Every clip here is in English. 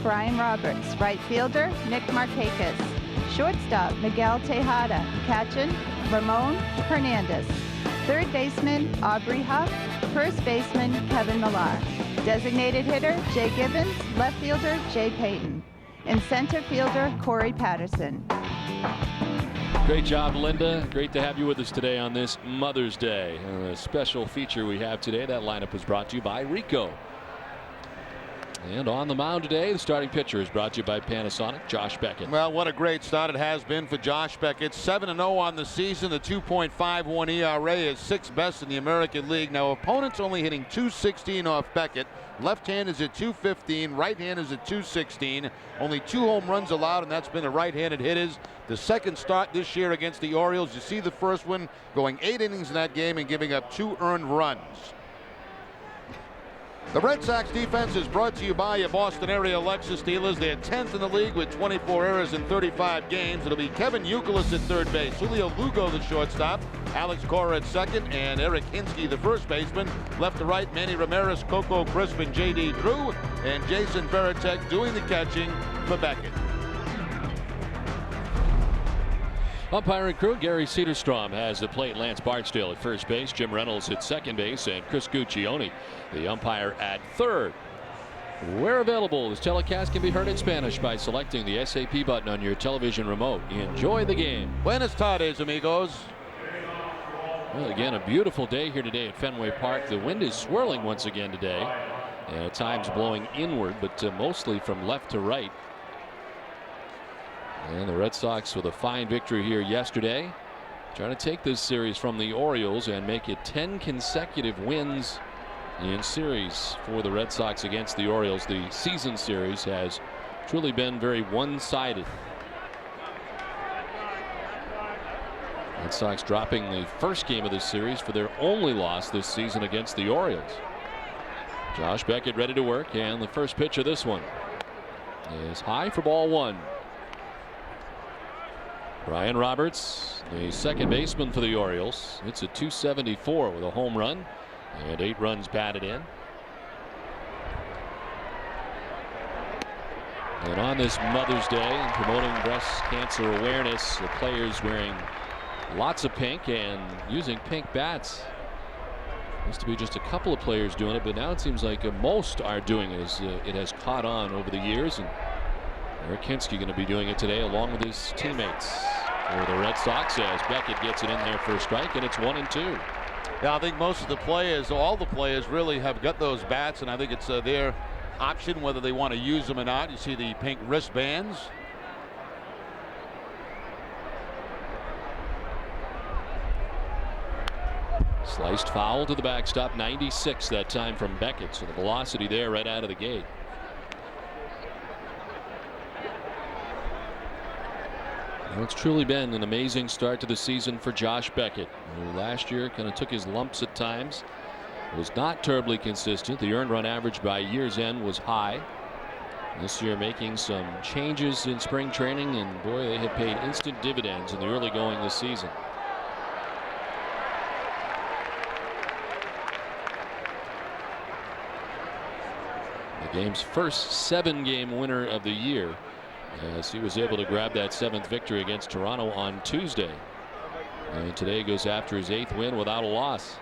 Brian Roberts. Right fielder, Nick Markakis. Shortstop, Miguel Tejada. Catcher, Ramon Hernandez. Third baseman, Aubrey Huff. First baseman, Kevin Millar. Designated hitter, Jay Gibbons. Left fielder, Jay Payton. And center fielder, Corey Patterson. Great job, Linda. Great to have you with us today on this Mother's Day. A special feature we have today. That lineup was brought to you by Rico. And on the mound today, the starting pitcher is brought to you by Panasonic, Josh Beckett. Well, what a great start it has been for Josh Beckett. 7-0 on the season. The 2.51 ERA is sixth best in the American League. Now, opponents only hitting .216 off Beckett. Left hand is at .215. Right hand is at .216. Only 2 home runs allowed, and that's been the right-handed hitters. The second start this year against the Orioles. You see the first one going 8 innings in that game and giving up 2 earned runs. The Red Sox defense is brought to you by your Boston area Lexus dealers. They're 10th in the league with 24 errors in 35 games. It'll be Kevin Youkilis at third base, Julio Lugo the shortstop, Alex Cora at second, and Eric Hinsky the first baseman. Left to right, Manny Ramirez, Coco Crisp, and J.D. Drew, and Jason Veritek doing the catching for Beckett. Umpiring crew, Gary Cedarstrom has the plate. Lance Bartsdale at first base, Jim Reynolds at second base, and Chris Guccione, the umpire, at third. Where available, this telecast can be heard in Spanish by selecting the SAP button on your television remote. Enjoy the game. Buenas tardes, amigos. Well, again, a beautiful day here today at Fenway Park. The wind is swirling once again today, and at times blowing inward, but mostly from left to right. And the Red Sox with a fine victory here yesterday, trying to take this series from the Orioles and make it 10 consecutive wins in series for the Red Sox against the Orioles. The season series has truly been very one-sided. Red Sox dropping the first game of this series for their only loss this season against the Orioles. Josh Beckett ready to work, and the first pitch of this one is high for ball 1. Brian Roberts, the second baseman for the Orioles. It's a .274 with a home run and 8 runs batted in. And on this Mother's Day, promoting breast cancer awareness, the players wearing lots of pink and using pink bats. Used to be just a couple of players doing it, but now it seems like most are doing it as it has caught on over the years. And Eric Hinsky going to be doing it today along with his teammates for the Red Sox as Beckett gets it in there for a strike, and it's 1-2. Yeah, I think most of the players, all the players really have got those bats, and I think it's their option whether they want to use them or not. You see the pink wristbands. Sliced foul to the backstop, 96 that time from Beckett, so the velocity there right out of the gate. Well, it's truly been an amazing start to the season for Josh Beckett, who last year kind of took his lumps at times, was not terribly consistent. The earned run average by year's end was high. This year making some changes in spring training, and boy, they have paid instant dividends in the early going this season. The game's first 7-game winner of the year, as he was able to grab that 7th victory against Toronto on Tuesday. And today goes after his 8th win without a loss.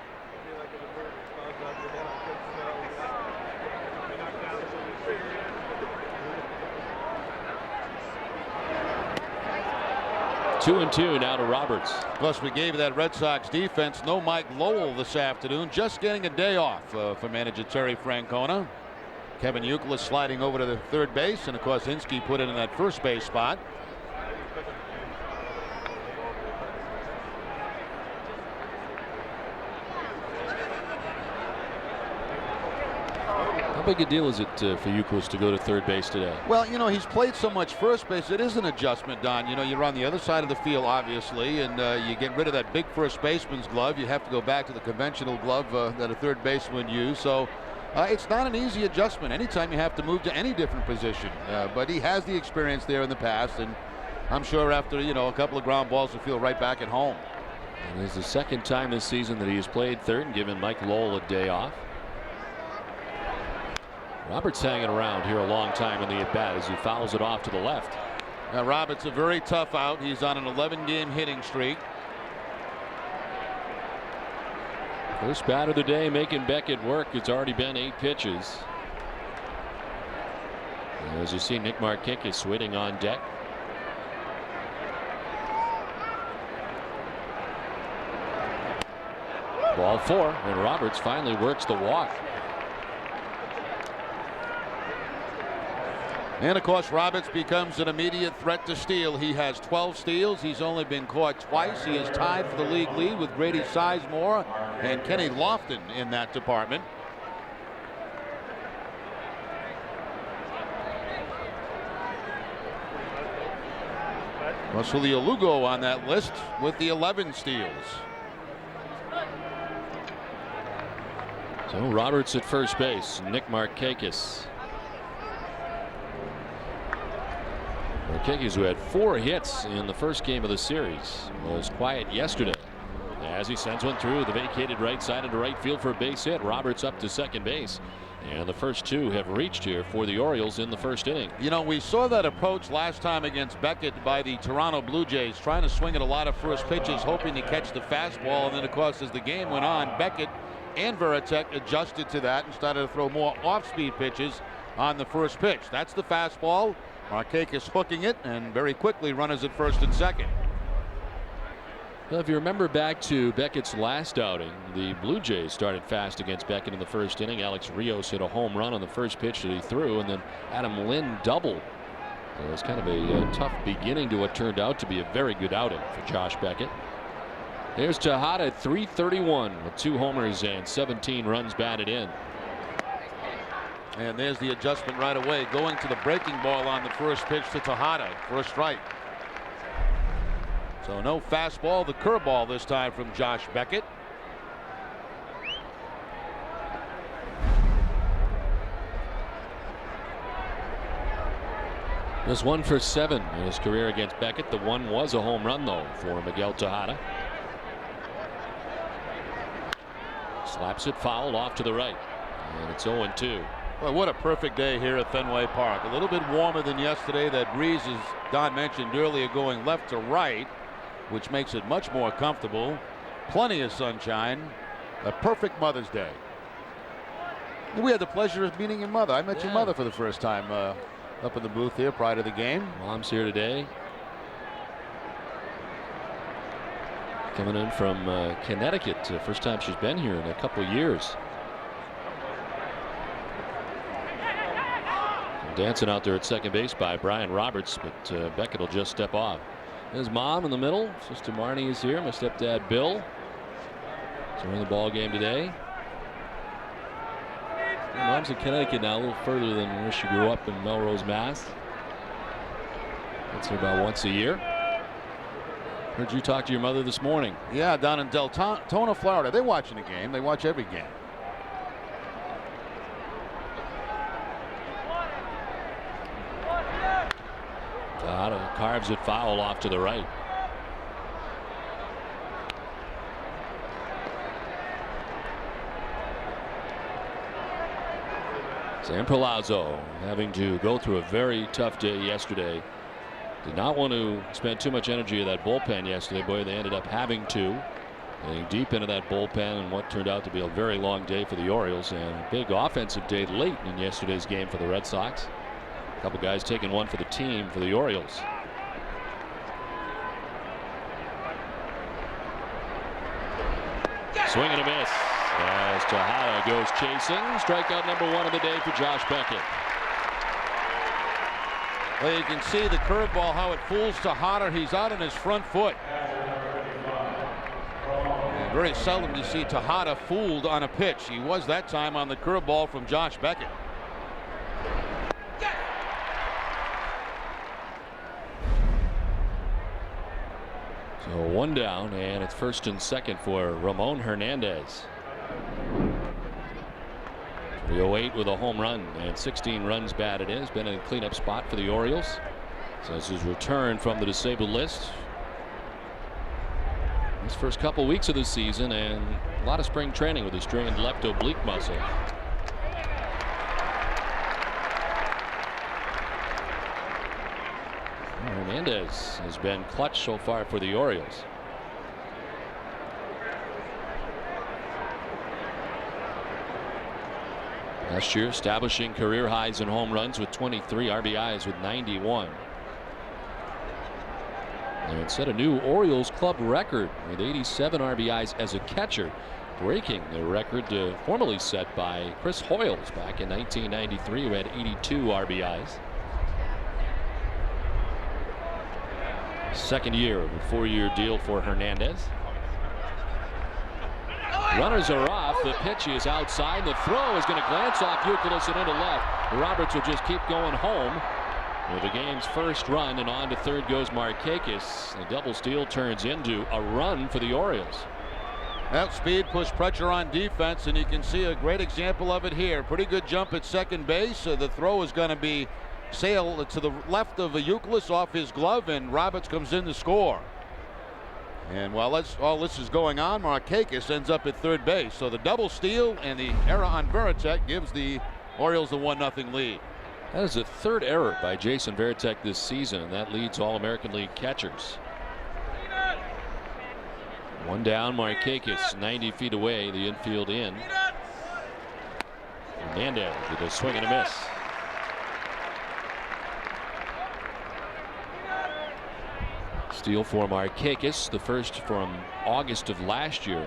Two and two now to Roberts. Plus, we gave that Red Sox defense no Mike Lowell this afternoon, just getting a day off for manager Terry Francona. Kevin Youkilis sliding over to the third base, and of course Hinsky put it in that first base spot. How big a deal is it for Youkilis to go to third base today? Well, you know, he's played so much first base. It is an adjustment, Don. You know, you're on the other side of the field, obviously, and you get rid of that big first baseman's glove. You have to go back to the conventional glove that a third baseman used. So it's not an easy adjustment anytime you have to move to any different position. But he has the experience there in the past, and I'm sure after, you know, a couple of ground balls he'll feel right back at home. And this is the second time this season that he has played third and given Mike Lowell a day off. Roberts hanging around here a long time in the at-bat as he fouls it off to the left. Now Roberts a very tough out. He's on an 11-game hitting streak. First bat of the day making Beckett work. It's already been 8 pitches. As you see, Nick Markakis waiting on deck. Ball 4, and Roberts finally works the walk. And of course, Roberts becomes an immediate threat to steal. He has 12 steals. He's only been caught twice. He is tied for the league lead with Grady Sizemore and Kenny Lofton in that department. Russell Lugo on that list with the 11 steals. So Roberts at first base, Nick Markakis. Markakis, who had 4 hits in the first game of the series, was quiet yesterday as he sends one through the vacated right side into right field for a base hit. Roberts up to second base, and the first 2 have reached here for the Orioles in the first inning. You know, we saw that approach last time against Beckett by the Toronto Blue Jays, trying to swing at a lot of first pitches, hoping to catch the fastball. And then, of course, as the game went on, Beckett and Veritek adjusted to that and started to throw more off-speed pitches on the first pitch. That's the fastball. Markakis hooking it, and very quickly runners at first and second. Well, if you remember back to Beckett's last outing, the Blue Jays started fast against Beckett in the first inning. Alex Rios hit a home run on the first pitch that he threw, and then Adam Lynn doubled. So it was kind of a tough beginning to what turned out to be a very good outing for Josh Beckett. There's Tejada at .331 with 2 homers and 17 runs batted in. And there's the adjustment right away, going to the breaking ball on the first pitch to Tejada for a strike. So no fastball, the curveball this time from Josh Beckett. Just 1 for 7 in his career against Beckett. The one was a home run, though, for Miguel Tejada. Slaps it foul off to the right, and it's 0-2. Well, what a perfect day here at Fenway Park. A little bit warmer than yesterday. That breeze, as Don mentioned earlier, going left to right, which makes it much more comfortable. Plenty of sunshine. A perfect Mother's Day. We had the pleasure of meeting your mother. I met your mother for the first time up in the booth here prior to the game. Mom's here today. Coming in from Connecticut. First time she's been here in a couple years. Dancing out there at second base by Brian Roberts, but Beckett will just step off. His mom in the middle. Sister Marnie is here. My stepdad Bill. So we're in the ball game today. Her mom's in Connecticut now, a little further than where she grew up in Melrose, Mass. That's her about once a year. Heard you talk to your mother this morning. Yeah, down in Deltona, Florida. They're watching the game. They watch every game. Carves it foul off to the right. Sam Palazzo having to go through a very tough day yesterday. Did not want to spend too much energy of that bullpen yesterday. Boy, they ended up having to. Getting deep into that bullpen in what turned out to be a very long day for the Orioles, and a big offensive day late in yesterday's game for the Red Sox. A couple guys taking one for the team for the Orioles. Swing and a miss as Tejada goes chasing. Strikeout number 1 of the day for Josh Beckett. Well, you can see the curveball, how it fools Tejada. He's out on his front foot. And very seldom you see Tejada fooled on a pitch. He was that time on the curveball from Josh Beckett. So 1 down, and it's first and second for Ramon Hernandez. 308 with a home run and 16 runs batted in. Has been in a cleanup spot for the Orioles. So this is his return from the disabled list. His first couple weeks of the season, and a lot of spring training with his strained left oblique muscle. Hernandez has been clutch so far for the Orioles. Last year establishing career highs in home runs with 23, RBIs with 91. And set a new Orioles club record with 87 RBIs as a catcher, breaking the record formerly set by Chris Hoyles back in 1993, who had 82 RBIs. Second year of a 4-year deal for Hernandez. Runners are off. The pitch is outside. The throw is going to glance off Youkilis and into left. Roberts will just keep going home with the game's first run, and on to third goes Markakis. The double steal turns into a run for the Orioles. Outspeed pushed pressure on defense, and you can see a great example of it here. Pretty good jump at second base. The throw is going to be sailed to the left of Youkilis off his glove, and Roberts comes in to score. And while all this is going on, Markakis ends up at third base. So the double steal and the error on Varitek gives the Orioles the 1-0 lead. That is the third error by Jason Varitek this season, and that leads All-American League catchers. One down, Markakis 90 feet away, the infield in. Hernandez with a swing and a miss. Steal for Markakis, the first from August of last year.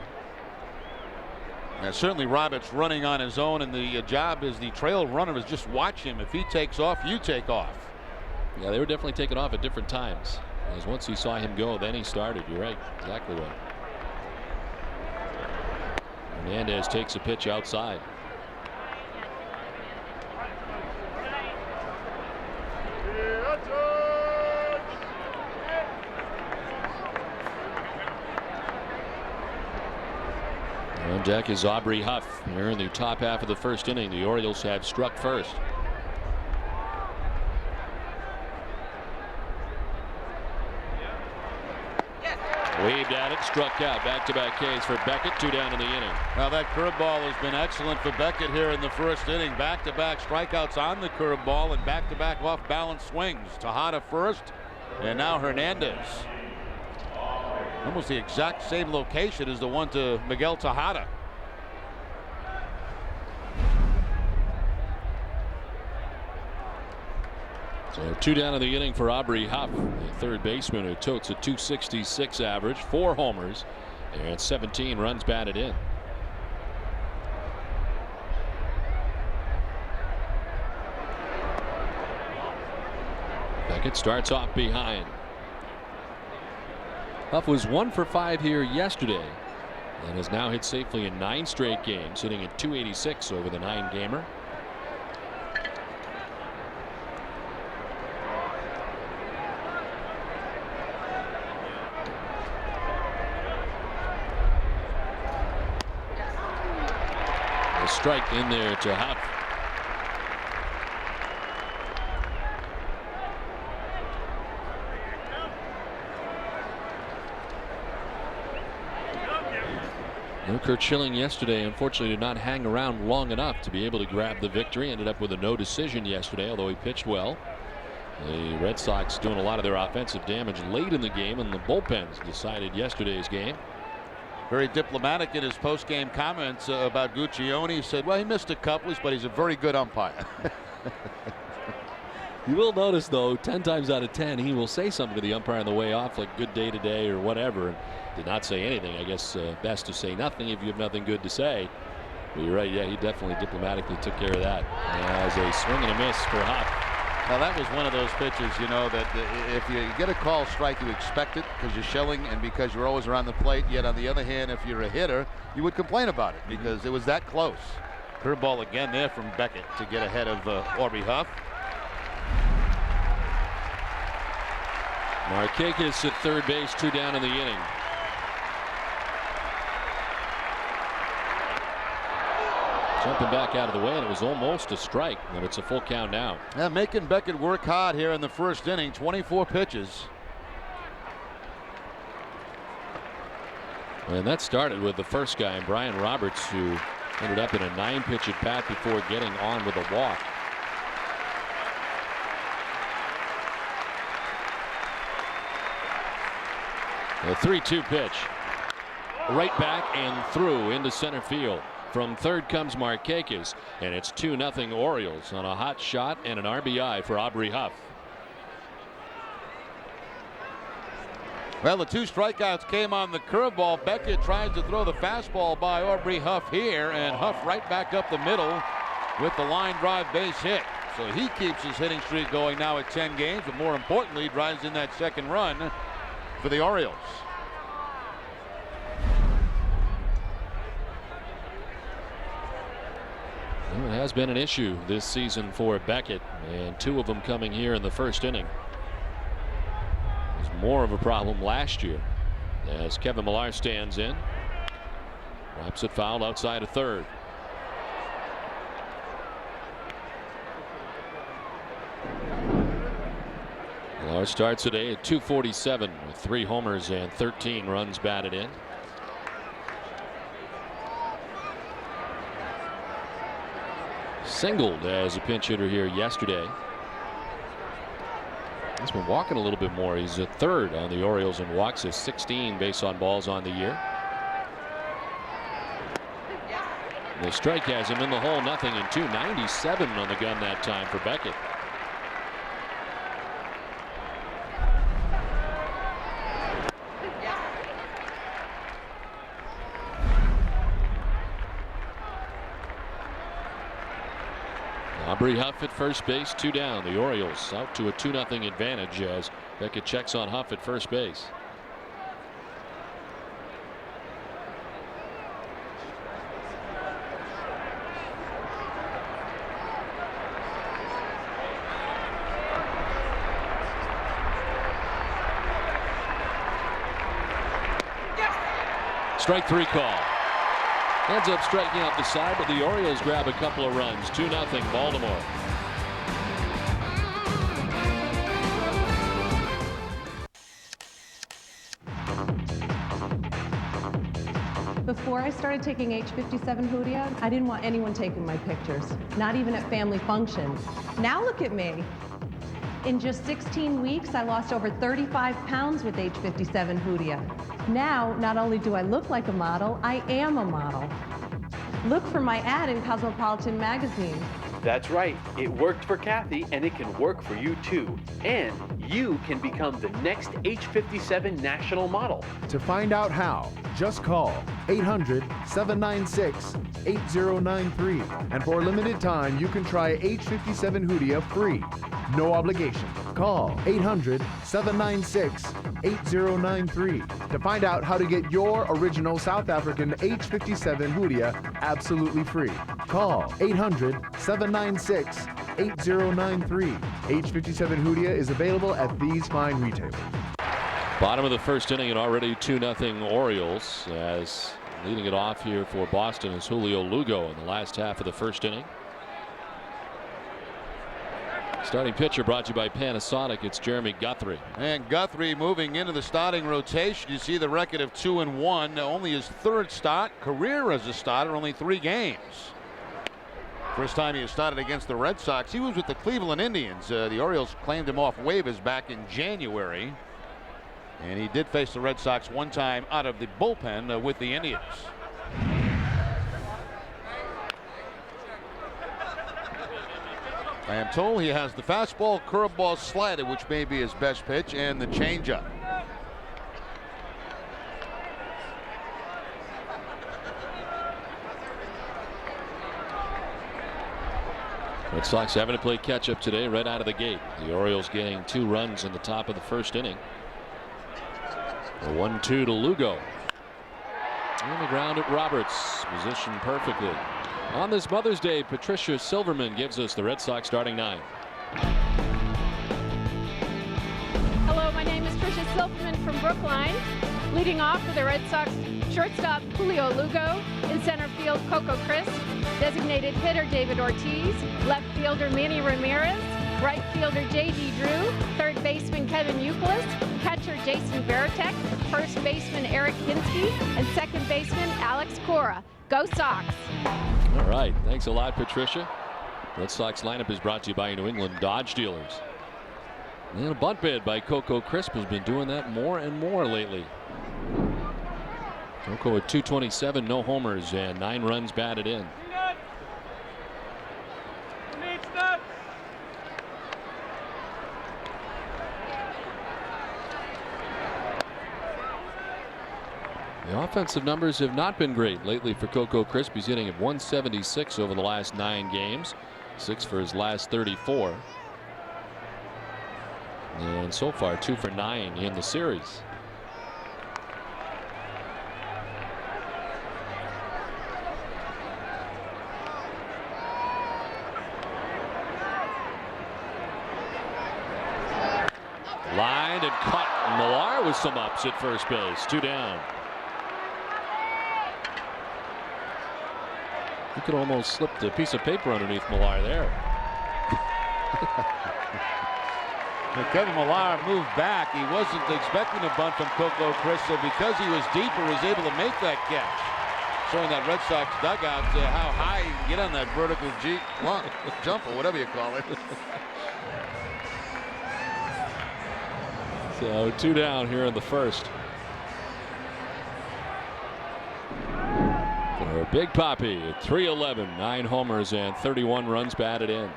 And certainly Roberts running on his own, and the job as the trail runner is just watch him. If he takes off, you take off. Yeah, they were definitely taking off at different times. As once he saw him go, then he started. You're right, exactly right. Hernandez takes a pitch outside. On deck is Aubrey Huff. Here in the top half of the first inning, the Orioles have struck first. Waved at it, struck out. Back-to-back Ks for Beckett. 2 down in the inning. Now that curveball has been excellent for Beckett here in the first inning. Back-to-back strikeouts on the curveball and back-to-back off-balance swings. Tejada first, and now Hernandez. Almost the exact same location as the one to Miguel Tejada. So 2 down in the inning for Aubrey Huff, the third baseman who totes a .266 average, 4 homers, and 17 runs batted in. Beckett starts off behind. Huff was 1 for 5 here yesterday and has now hit safely in 9 straight games, sitting at .286 over the 9-gamer. A strike in there to Huff. Kurt Schilling yesterday unfortunately did not hang around long enough to be able to grab the victory. Ended up with a no decision yesterday, although he pitched well. The Red Sox doing a lot of their offensive damage late in the game, and the bullpens decided yesterday's game. Very diplomatic in his post-game comments about Guccione. He said, well, he missed a couple, but he's a very good umpire. You will notice, though, 10 times out of 10, he will say something to the umpire on the way off, like good day today or whatever. And did not say anything. I guess best to say nothing if you have nothing good to say. But you're right. Yeah, he definitely diplomatically took care of that. As a swing and a miss for Huff. Now, that was one of those pitches, you know, that if you get a call strike, you expect it because you're Schilling and because you're always around the plate. Yet, on the other hand, if you're a hitter, you would complain about it because it was that close. Curveball again there from Beckett to get ahead of Aubrey Huff. Markakis at third base, 2 down in the inning. Jumping back out of the way, and it was almost a strike, but it's a full count now. Yeah, making Beckett work hard here in the first inning. 24 pitches. And that started with the first guy, Brian Roberts, who ended up in a 9-pitch at bat before getting on with a walk. A 3-2 pitch. Right back and through into center field. From third comes Markakis, and it's 2-0 Orioles on a hot shot and an RBI for Aubrey Huff. Well, the 2 strikeouts came on the curveball. Beckett tries to throw the fastball by Aubrey Huff here, and Huff right back up the middle with the line drive base hit. So he keeps his hitting streak going now at 10 games, but more importantly, drives in that second run for the Orioles. Well, it has been an issue this season for Beckett, and 2 of them coming here in the first inning. It was more of a problem last year as Kevin Millar stands in. Wraps it foul outside of third. Millar starts today at .247 with 3 homers and 13 runs batted in. Singled as a pinch hitter here yesterday. He's been walking a little bit more. He's a third on the Orioles in walks, has 16 base on balls on the year. The strike has him in the hole, 0-2. 97 on the gun that time for Beckett. Aubrey Huff at first base, 2 down. The Orioles out to a 2-0 advantage as Beckett checks on Huff at first base. Strike 3 call. Ends up striking out the side, but the Orioles grab a couple of runs. 2-0 Baltimore. Before I started taking H57 Hoodia, I didn't want anyone taking my pictures, not even at family functions. Now look at me. In just 16 weeks, I lost over 35 pounds with H57 Hoodia. Now, not only do I look like a model, I am a model. Look for my ad in Cosmopolitan magazine. That's right. It worked for Kathy, and it can work for you too. And you can become the next H57 national model. To find out how, just call 800-796-8093. And for a limited time, you can try H57 Hoodia free. No obligation. Call 800-796-8093 to find out how to get your original South African H57 Hoodia absolutely free. Call 800-796-8093. H57 Hoodia is available at these fine retailers. Bottom of the first inning and already 2-0 Orioles, as leading it off here for Boston is Julio Lugo in the last half of the first inning. Starting pitcher brought to you by Panasonic. It's Jeremy Guthrie. And Guthrie moving into the starting rotation. You see the record of 2-1. Only his 3rd start. Career as a starter, only 3 games. First time he has started against the Red Sox. He was with the Cleveland Indians. The Orioles claimed him off waivers back in January. And he did face the Red Sox one time out of the bullpen with the Indians. I am told he has the fastball, curveball, slider, which may be his best pitch, and the changeup. Red Sox having to play catch up today right out of the gate. The Orioles getting 2 runs in the top of the first inning. A 1-2 to Lugo. On the ground at Roberts, positioned perfectly. On this Mother's Day, Patricia Silverman gives us the Red Sox starting 9. Hello, my name is Tricia Silverman from Brookline. Leading off for the Red Sox, shortstop Julio Lugo. In center field, Coco Crisp. Designated hitter David Ortiz. Left fielder Manny Ramirez. Right fielder J.D. Drew. Third baseman Kevin Youkilis. Catcher Jason Varitek. First baseman Eric Hinsky. And second baseman Alex Cora. Go Sox! All right. Thanks a lot, Patricia. Red Sox lineup is brought to you by New England Dodge dealers. And a bunt bid by Coco Crisp has been doing that more and more lately. Coco at 227, no homers, and 9 runs batted in. The offensive numbers have not been great lately for Coco Crisp. He's hitting at 176 over the last 9 games, 6 for his last 34. And so far 2 for 9 in the series. Lined and cut. Millar with some ups at first base. 2 down. He could almost slip a piece of paper underneath Millar there. Kevin Millar moved back. He wasn't expecting a bunt from Coco Crisp, so because he was deeper, was able to make that catch. Showing that Red Sox dugout how high you can get on that vertical jump or whatever you call it. So 2 down here in the first. For Big Papi at 311, 9 homers and 31 runs batted in.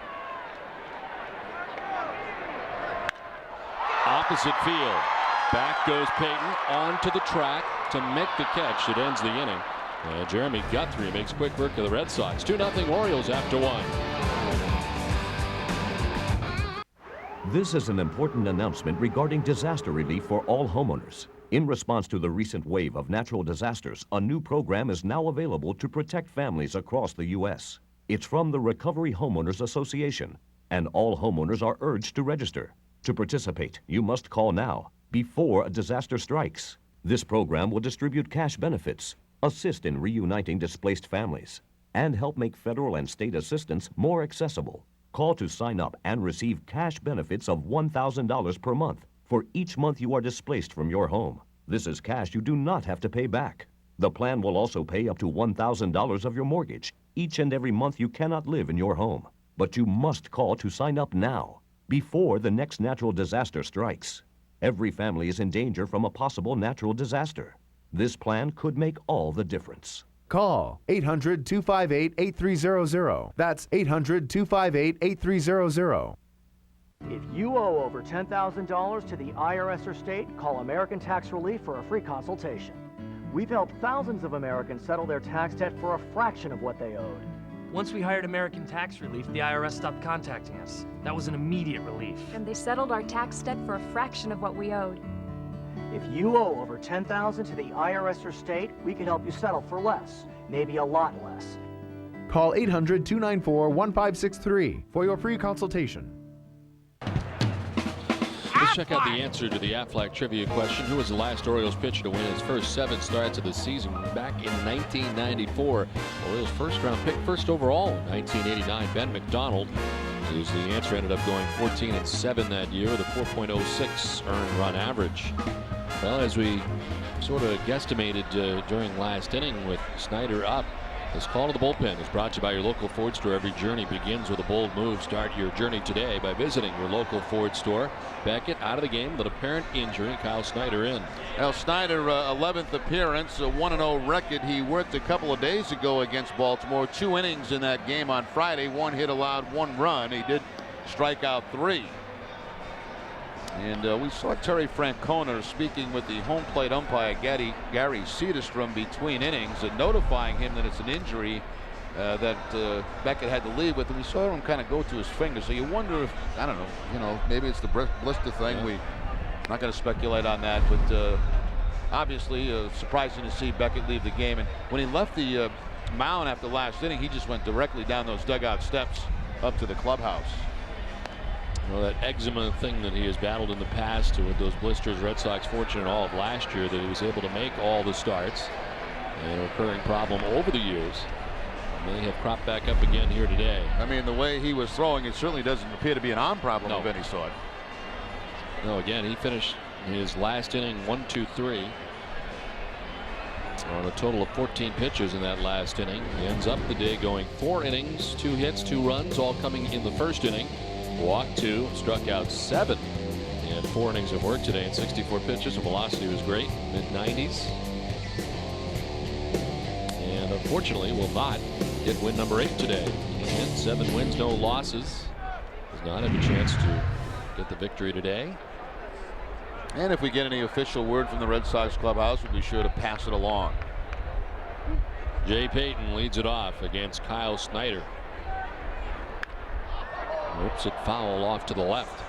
Opposite field. Back goes Payton onto the track to make the catch. It ends the inning. Jeremy Guthrie makes quick work of the Red Sox. 2-0 Orioles after 1. This is an important announcement regarding disaster relief for all homeowners. In response to the recent wave of natural disasters, a new program is now available to protect families across the U.S. It's from the Recovery Homeowners Association, and all homeowners are urged to register. To participate, you must call now, before a disaster strikes. This program will distribute cash benefits, assist in reuniting displaced families, and help make federal and state assistance more accessible. Call to sign up and receive cash benefits of $1,000 per month for each month you are displaced from your home. This is cash you do not have to pay back. The plan will also pay up to $1,000 of your mortgage each and every month you cannot live in your home. But you must call to sign up now, before the next natural disaster strikes. Every family is in danger from a possible natural disaster. This plan could make all the difference. Call 800-258-8300. That's 800-258-8300. If you owe over $10,000 to the IRS or state, call American Tax Relief for a free consultation. We've helped thousands of Americans settle their tax debt for a fraction of what they owed. Once we hired American Tax Relief, the IRS stopped contacting us. That was an immediate relief. And they settled our tax debt for a fraction of what we owed. If you owe over $10,000 to the IRS or state, we can help you settle for less, maybe a lot less. Call 800-294-1563 for your free consultation. Let's check out the answer to the Aflac trivia question. Who was the last Orioles pitcher to win his first 7 starts of the season back in 1994? Orioles first-round pick, first overall in 1989, Ben McDonald. The answer ended up going 14-7 that year with a 4.06 earned run average. Well, as we sort of guesstimated during last inning with Snyder up, this call to the bullpen is brought to you by your local Ford store. Every journey begins with a bold move. Start your journey today by visiting your local Ford store. Beckett out of the game with an apparent injury. Kyle Snyder in. Well, Snyder, 11th appearance, a 1-0 record he worked a couple of days ago against Baltimore. 2 innings in that game on Friday. 1 hit allowed, 1 run. He did strike out 3. And we saw Terry Francona speaking with the home plate umpire Gary Cederstrom between innings and notifying him that it's an injury that Beckett had to leave with, and we saw him kind of go to his finger. So you wonder if, I don't know, maybe it's the blister thing. Yeah. We're not going to speculate on that, but obviously surprising to see Beckett leave the game. And when he left the mound after last inning, he just went directly down those dugout steps up to the clubhouse. Well, that eczema thing that he has battled in the past with those blisters, Red Sox fortunate all of last year that he was able to make all the starts. An recurring problem over the years. May have cropped back up again here today. I mean, the way he was throwing, it certainly doesn't appear to be an arm problem of any sort. No, again, he finished his last inning 1-2-3 on a total of 14 pitches in that last inning. He ends up the day going 4 innings, 2 hits, 2 runs, all coming in the first inning. Walked 2, struck out 7. And 4 innings of work today and 64 pitches. The velocity was great, mid-90s. And unfortunately will not get win number 8 today. And 7 wins, no losses. Does not have a chance to get the victory today. And if we get any official word from the Red Sox clubhouse, we'll be sure to pass it along. Jay Payton leads it off against Kyle Snyder. Rips it foul off to the left.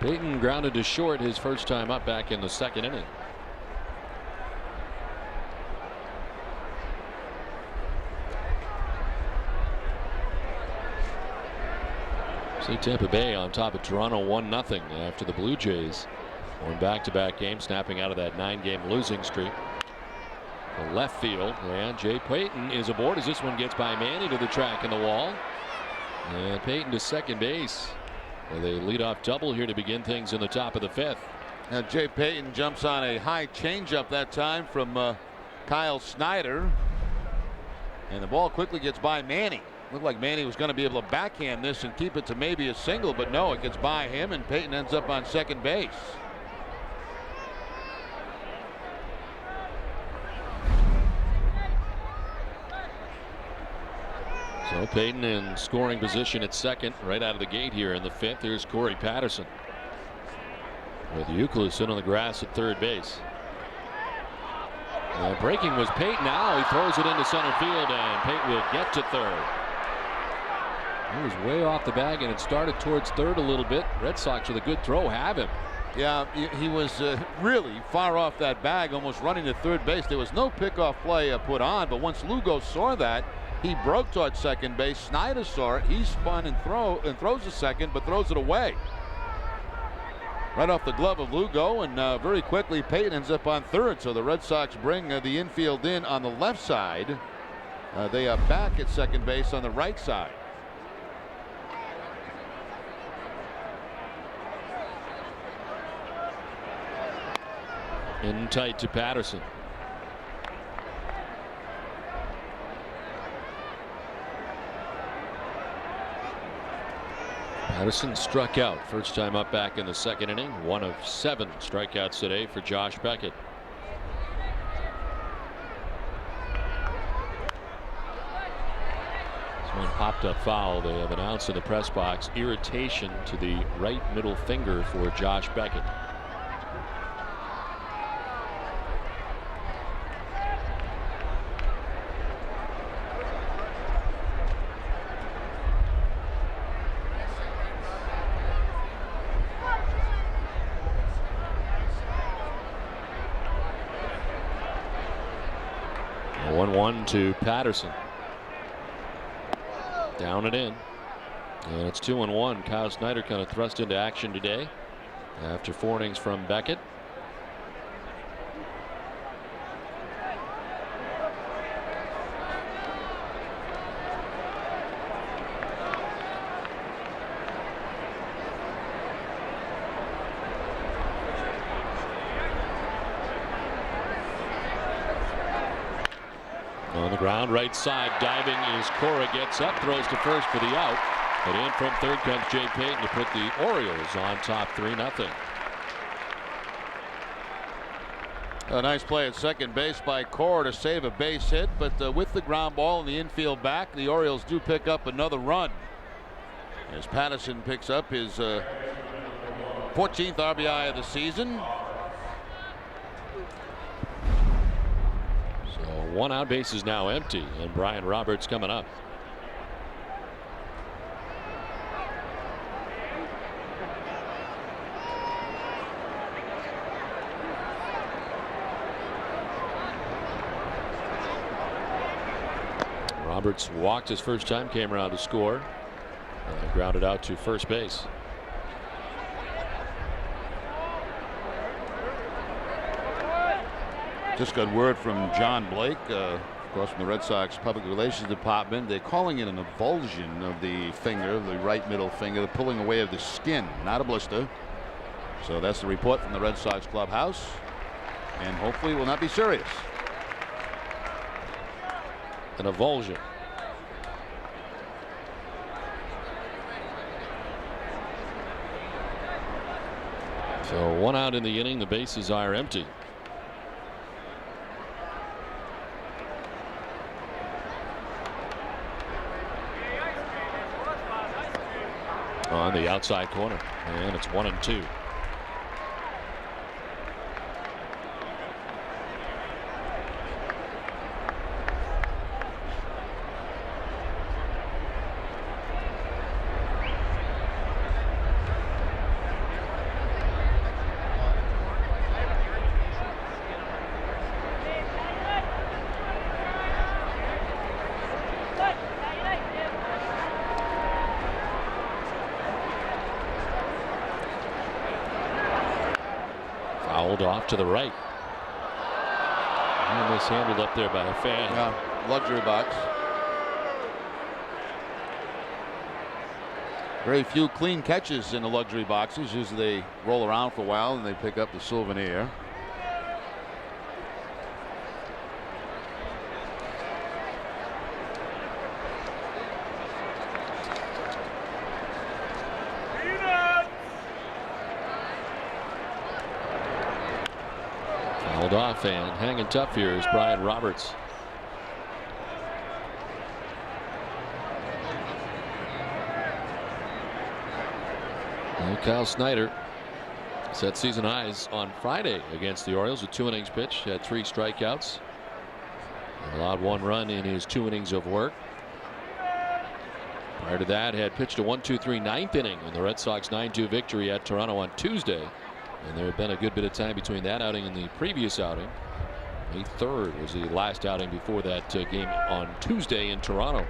Payton grounded to short his first time up back in the 2nd inning. See Tampa Bay on top of Toronto 1-0 after the Blue Jays won back-to-back games, snapping out of that 9-game losing streak. The left field, and Jay Payton is aboard as this one gets by Manny to the track in the wall. And Payton to second base. Well, they lead off double here to begin things in the top of the 5th. Now Jay Payton jumps on a high changeup that time from Kyle Snyder. And the ball quickly gets by Manny. Looked like Manny was going to be able to backhand this and keep it to maybe a single, but no, it gets by him and Payton ends up on second base. So Payton in scoring position at second right out of the gate here in the 5th. Here's Corey Patterson with Euclid in on the grass at third base. And breaking was Payton. Now he throws it into center field and Payton will get to third. He was way off the bag and it started towards third a little bit. Red Sox with a good throw have him. Yeah, he was really far off that bag, almost running to third base. There was no pickoff play put on, but once Lugo saw that, he broke towards second base. Snyder saw it. He spun and throws to second, but throws it away. Right off the glove of Lugo, and very quickly Payton ends up on third. So the Red Sox bring the infield in on the left side. They are back at second base on the right side. In tight to Patterson. Patterson struck out first time up back in the 2nd inning. 1 of 7 strikeouts today for Josh Beckett. This one popped up foul. They have announced in the press box irritation to the right middle finger for Josh Beckett. To Patterson. Down and in. And it's 2-1. Kyle Snyder kind of thrust into action today after 4 innings from Beckett. On the ground, right side, diving is Cora, gets up, throws to first for the out. But in from third comes Jay Payton to put the Orioles on top 3-0. A nice play at second base by Cora to save a base hit, but with the ground ball in the infield back, the Orioles do pick up another run. As Patterson picks up his 14th RBI of the season. One out, base is now empty, and Brian Roberts coming up. Roberts walked his first time, came around to score, and grounded out to first base. Just got word from John Blake, of course, from the Red Sox Public Relations Department. They're calling it an avulsion of the finger, the right middle finger, the pulling away of the skin, not a blister. So that's the report from the Red Sox clubhouse, and hopefully it will not be serious. An avulsion. So 1 out in the inning. The bases are empty. On the outside corner, and it's 1-2. Fouled off to the right. And mishandled up there by a fan. Yeah, luxury box. Very few clean catches in the luxury boxes. Usually they roll around for a while and they pick up the souvenir. Off and hanging tough here is Brian Roberts. And Kyle Snyder set season highs on Friday against the Orioles. A 2 innings pitch, had 3 strikeouts, allowed 1 run in his 2 innings of work. Prior to that, had pitched a 1-2-3 9th inning in the Red Sox 9-2 victory at Toronto on Tuesday. And there had been a good bit of time between that outing and the previous outing. May 3rd was the last outing before that game on Tuesday in Toronto.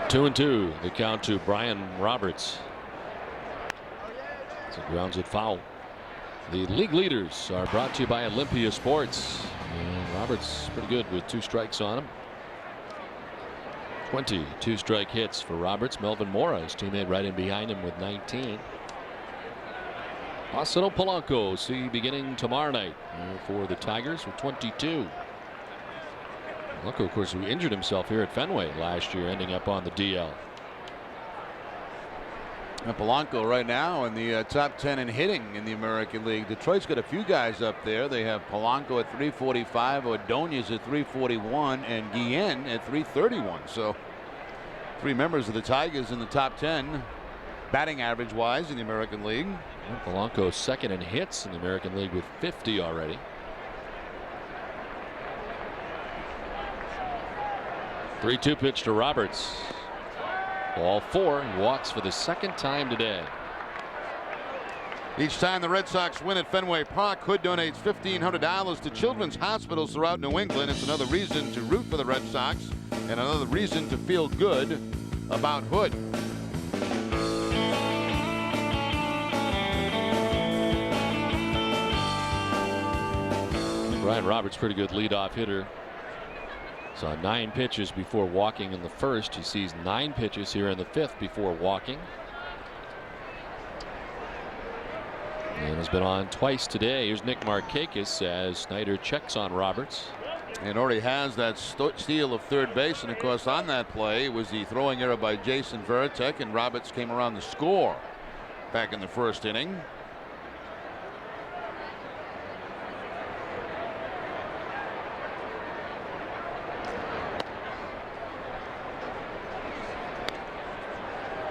Two and two, the count to Brian Roberts. So grounds it foul. The league leaders are brought to you by Olympia Sports. And Roberts pretty good with 2 strikes on him. 20 2-strike hits for Roberts. Melvin Mora, his teammate, right in behind him with 19. Marcelo Polanco see beginning tomorrow night for the Tigers with 22. Polanco, of course, who injured himself here at Fenway last year, ending up on the DL. And Polanco right now in the top 10 in hitting in the American League. Detroit's got a few guys up there. They have Polanco at 345, Ordonez at 341, and Guillen at 331. So 3 members of the Tigers in the top 10 batting average wise in the American League. And Polanco second in hits in the American League with 50 already. 3-2 pitch to Roberts. Ball 4, and walks for the 2nd time today. Each time the Red Sox win at Fenway Park, Hood donates $1,500 to children's hospitals throughout New England. It's another reason to root for the Red Sox and another reason to feel good about Hood. Brian Roberts, pretty good leadoff hitter. Saw 9 pitches before walking in the first. He sees 9 pitches here in the 5th before walking. And has been on twice today. Here's Nick Markakis as Snyder checks on Roberts. And already has that steal of third base. And of course, on that play was the throwing error by Jason Veritek, and Roberts came around to score back in the 1st inning.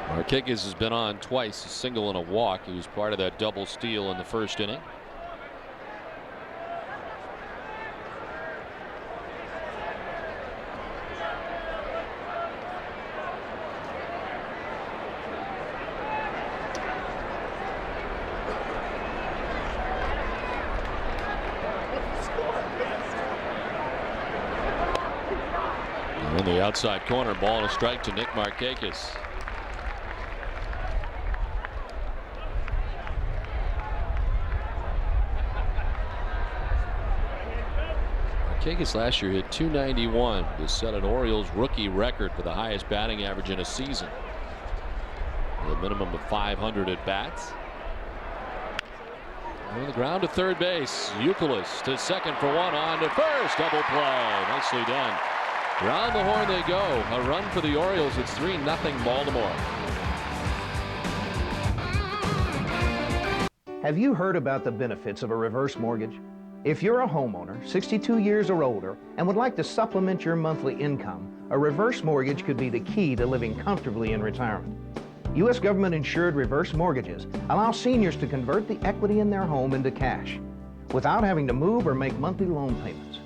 Markakis has been on twice, a single and a walk. He was part of that double steal in the 1st inning. In the outside corner, ball and a strike to Nick Markakis. Markakis last year hit .291 to set an Orioles rookie record for the highest batting average in a season, with a minimum of 500 at bats. On the ground to third base. Youkilis to second for one, on to first. Double play. Nicely done. Round the horn they go. A run for the Orioles. It's 3-0 Baltimore. Have you heard about the benefits of a reverse mortgage? If you're a homeowner, 62 years or older, and would like to supplement your monthly income, a reverse mortgage could be the key to living comfortably in retirement. U.S. government-insured reverse mortgages allow seniors to convert the equity in their home into cash without having to move or make monthly loan payments.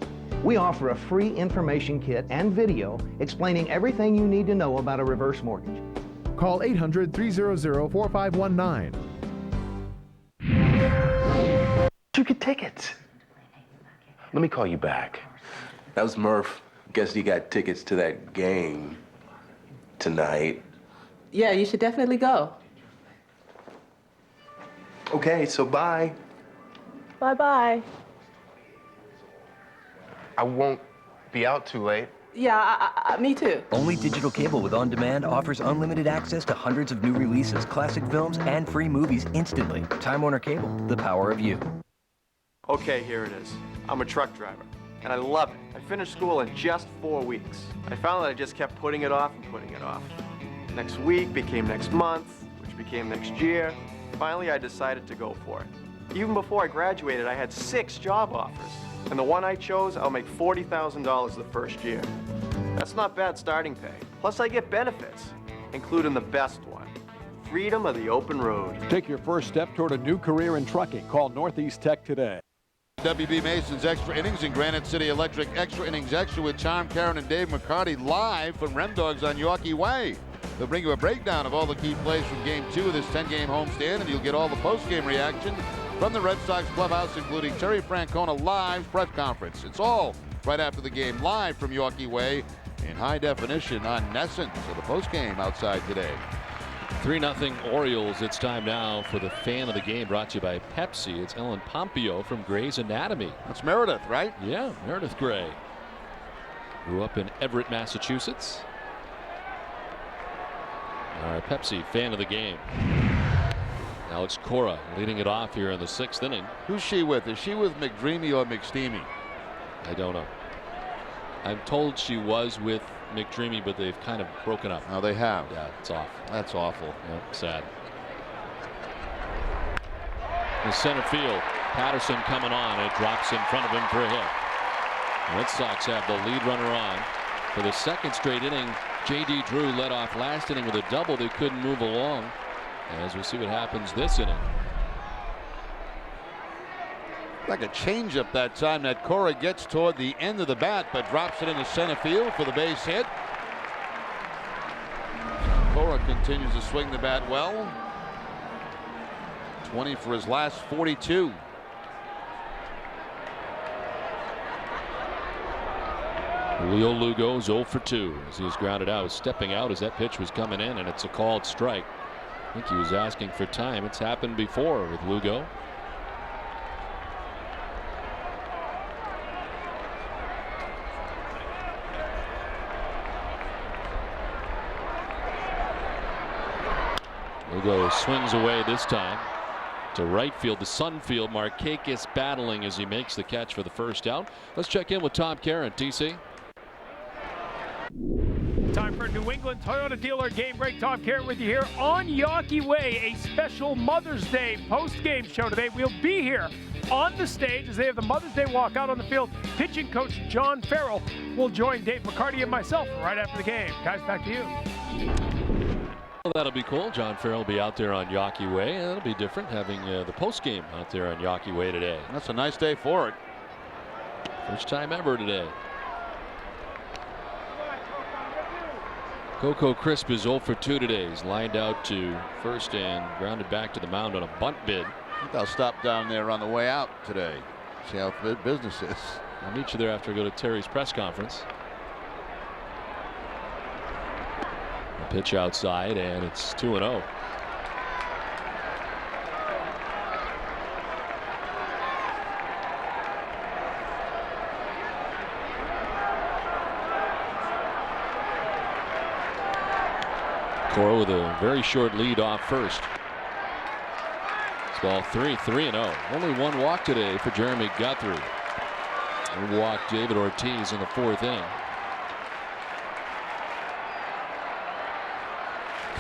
We offer a free information kit and video explaining everything you need to know about a reverse mortgage. Call 800-300-4519. You get tickets. Let me call you back. That was Murph. Guess he got tickets to that game tonight. Yeah, you should definitely go. Okay, so bye. Bye-bye. I won't be out too late. Yeah, me too. Only digital cable with on-demand offers unlimited access to hundreds of new releases, classic films, and free movies instantly. Time Warner Cable, the power of you. Okay, here it is. I'm a truck driver, and I love it. I finished school in just 4 weeks. I found that I just kept putting it off and putting it off. Next week became next month, which became next year. Finally, I decided to go for it. Even before I graduated, I had 6 job offers. And the one I chose, I'll make $40,000 the first year. That's not bad starting pay. Plus, I get benefits, including the best one, freedom of the open road. Take your first step toward a new career in trucking. Call Northeast Tech today. WB Mason's Extra Innings and Granite City Electric Extra Innings Extra with Tom Karen and Dave McCarty live from Rem Dogs on Yorkie Way. They'll bring you a breakdown of all the key plays from Game 2 of this 10-game homestand, and you'll get all the post-game reaction from the Red Sox clubhouse, including Terry Francona live press conference. It's all right after the game, live from Yorkie Way in high definition on Nesson. So the post-game outside today. 3-0 Orioles. It's time now for the fan of the game, brought to you by Pepsi. It's Ellen Pompeo from Grey's Anatomy. That's Meredith, right? Yeah, Meredith Grey. Grew up in Everett, Massachusetts. Our Pepsi fan of the game. Alex Cora leading it off here in the 6th inning. Who's she with? Is she with McDreamy or McSteamy? I don't know. I'm told she was with McDreamy, but they've kind of broken up. Oh, they have? Yeah, it's off. That's awful. Yeah, sad. The center field. Patterson coming on. It drops in front of him for a hit. Red Sox have the lead runner on. For the 2nd straight inning, J.D. Drew led off last inning with a double. They couldn't move along. As we'll see what happens this inning. Like a changeup that time that Cora gets toward the end of the bat, but drops it into center field for the base hit. Cora continues to swing the bat well. 20 for his last 42. Julio Lugo 0 for 2 as he was grounded out. Stepping out as that pitch was coming in, and it's a called strike. I think he was asking for time. It's happened before with Lugo. Lugo swings away this time to right field, the Sun field. Markakis battling as he makes the catch for the first out. Let's check in with Tom Karen. TC. Time for New England Toyota dealer game break. Tom Karen with you here on Yorkie Way. A special Mother's Day post-game show today. We'll be here on the stage as they have the Mother's Day walk out on the field. Pitching coach John Farrell will join Dave McCarty and myself right after the game. Guys, back to you. Well, that'll be cool. John Farrell will be out there on Yorkie Way, and it'll be different having the post-game out there on Yorkie Way today. That's a nice day for it. First time ever today. Coco Crisp is 0 for 2 today. He's lined out to first and grounded back to the mound on a bunt bid. I think I'll stop down there on the way out today. See how business is. I'll meet you there after I go to Terry's press conference. A pitch outside, and it's 2-0. Cora with a very short lead off first. It's ball 3-0. Only one walk today for Jeremy Guthrie. He walked David Ortiz in the 4th inning.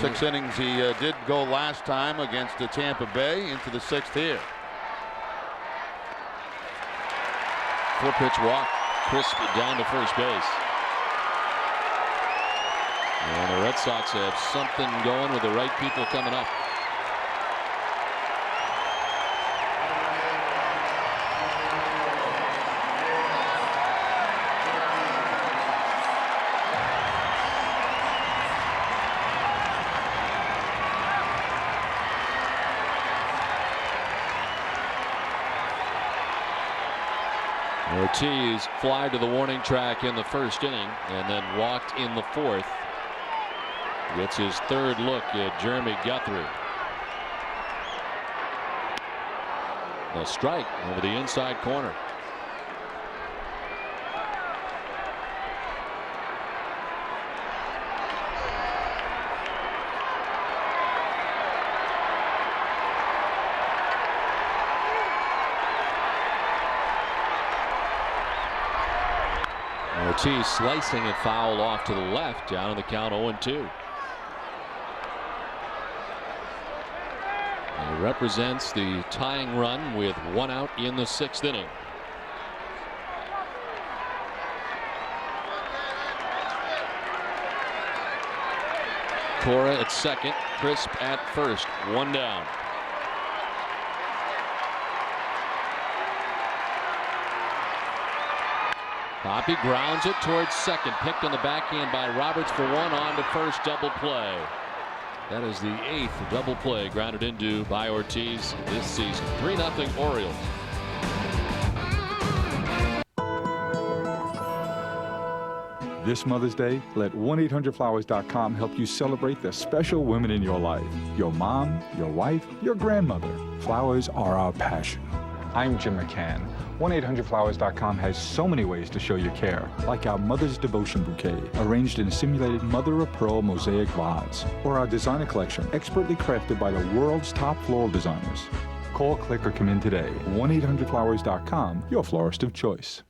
6 innings he did go last time against the Tampa Bay, into the 6th here. 4-pitch walk, crisp down to first base. And the Red Sox have something going with the right people coming up. Ortiz fly to the warning track in the 1st inning and then walked in the 4th. Gets his 3rd look at Jeremy Guthrie. A strike over the inside corner. Ortiz slicing it foul off to the left, down in the count 0-2. He represents the tying run with 1 out in the 6th inning. Cora at second, Crisp at first, 1 down. Poppy grounds it towards second, picked on the backhand by Roberts for 1, on to first, double play. That is the 8th double play grounded into by Ortiz this season. 3-0 Orioles. This Mother's Day, let 1-800-Flowers.com help you celebrate the special women in your life. Your mom, your wife, your grandmother. Flowers are our passion. I'm Jim McCann. 1-800-Flowers.com has so many ways to show your care, like our Mother's Devotion Bouquet, arranged in a simulated mother-of-pearl mosaic vase, or our designer collection, expertly crafted by the world's top floral designers. Call, click, or come in today. 1-800-Flowers.com, your florist of choice.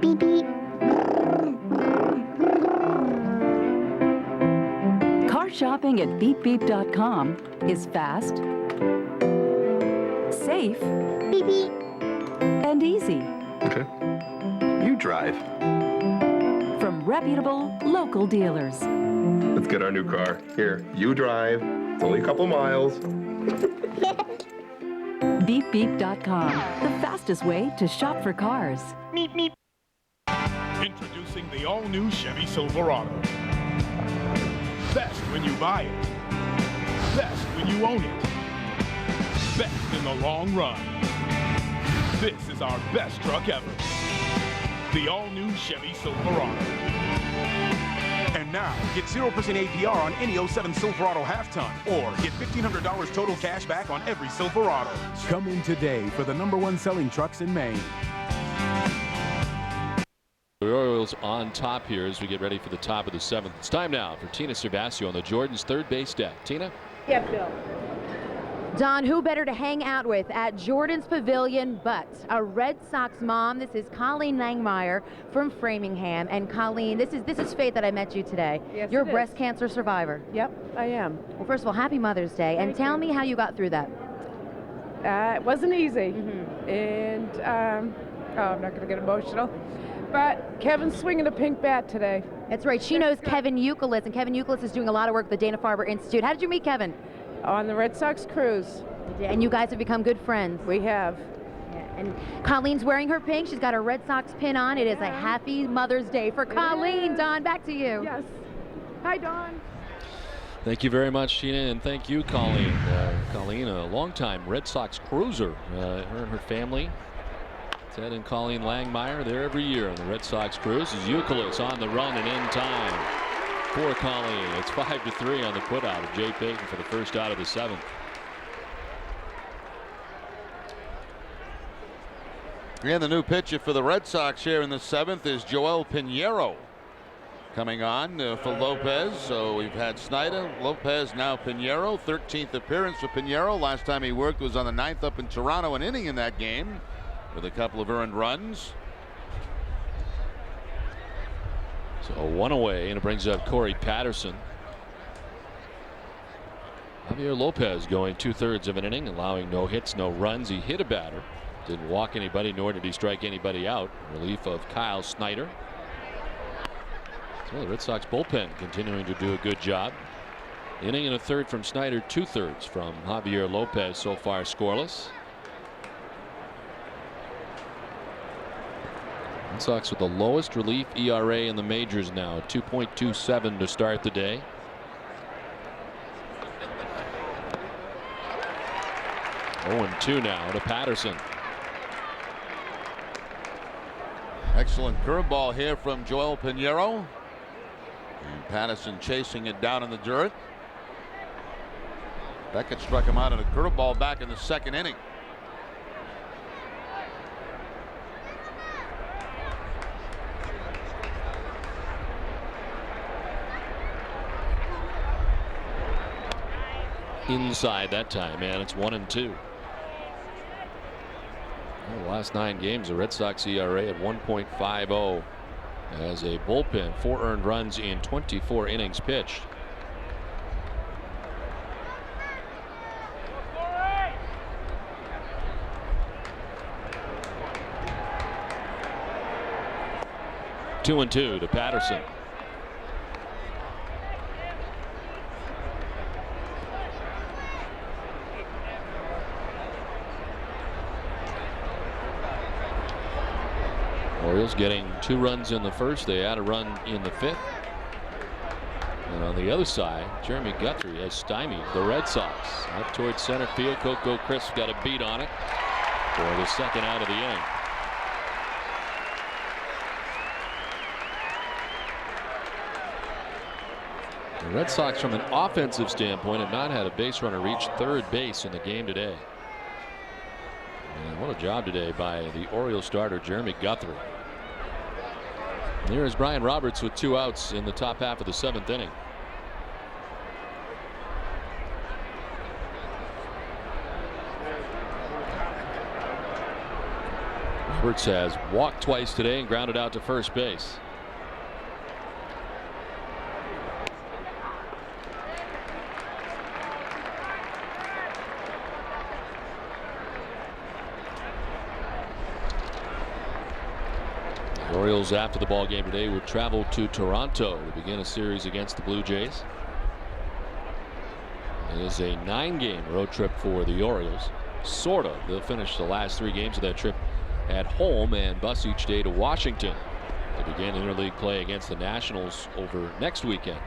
Beep, beep. Car shopping at beepbeep.com is fast, safe, beep, beep, and easy. Okay. You drive. From reputable local dealers. Let's get our new car. Here, you drive. It's only a couple miles. Beepbeep.com, the fastest way to shop for cars. Meep, meep. Introducing the all-new Chevy Silverado. Best when you buy it. Best when you own it. Best in the long run. This is our best truck ever. The all-new Chevy Silverado. And now, get 0% APR on any 07 Silverado half-ton, or get $1,500 total cash back on every Silverado. Come in today for the #1 selling trucks in Maine. The Orioles on top here as we get ready for the top of the 7th. It's time now for Tina Cervasio on the Jordan's 3rd base deck. Tina? Yeah, Bill. Don, who better to hang out with at Jordan's Pavilion but a Red Sox mom? This is Colleen Langmeyer from Framingham. And Colleen, this is fate that I met you today. Yes, You're a it breast is. cancer survivor. Yep, I am. Well, first of all, happy Mother's Day. And tell me how you got through that. It wasn't easy. And, I'm not going to get emotional. But Kevin's swinging a pink bat today. That's right. She knows Kevin Youkilis, and Kevin Youkilis is doing a lot of work with the Dana-Farber Institute. How did you meet Kevin? On the Red Sox cruise. And you guys have become good friends. We have. Yeah. And Colleen's wearing her pink. She's got her Red Sox pin on. It is a happy Mother's Day for Colleen. Don, back to you. Yes. Hi, Don. Thank you very much, Tina, and thank you, Colleen. Colleen, a longtime Red Sox cruiser. Her and her family, Ted and Colleen Langmeyer, there every year on the Red Sox cruise. Is Youkilis on the run and in time for Colleen. It's 5-3 on the putout of Jay Payton for the first out of the 7th. And the new pitcher for the Red Sox here in the 7th is Joel Pinheiro. coming on for Lopez. So we've had Snyder, Lopez, now Pinheiro. 13th appearance for Pinheiro. Last time he worked was on the 9th up in Toronto, an inning in that game with a couple of earned runs. So 1 away, and it brings up Corey Patterson. Javier Lopez going 2/3 of an inning, allowing no hits, no runs. He hit a batter, didn't walk anybody, nor did he strike anybody out. Relief of Kyle Snyder. So the Red Sox bullpen continuing to do a good job. Inning and a third from Snyder, 2/3 from Javier Lopez, so far scoreless. Red Sox with the lowest relief ERA in the majors now, 2.27 to start the day. Oh, 2 now to Patterson. Excellent curveball here from Joel Pinheiro. And Patterson chasing it down in the dirt. Beckett struck him out on a curveball back in the 2nd inning. Inside that time, man. It's 1-2. The last 9 games, the Red Sox ERA at 1.50 as a bullpen, 4 earned runs in 24 innings pitched. Two and two to Patterson. Orioles getting 2 runs in the first. They add a run in the 5th. And on the other side, Jeremy Guthrie has stymied the Red Sox. Up towards center field. Coco Crisp got a beat on it for the 2nd out of the inning. The Red Sox, from an offensive standpoint, have not had a base runner reach 3rd base in the game today. And what a job today by the Orioles starter Jeremy Guthrie. Here is Brian Roberts with 2 outs in the top half of the 7th inning. Roberts has walked twice today and grounded out to first base. The Orioles, after the ball game today, will travel to Toronto to begin a series against the Blue Jays. It is a 9-game road trip for the Orioles. Sort of. They'll finish the last 3 games of that trip at home and bus each day to Washington to begin interleague play against the Nationals over next weekend.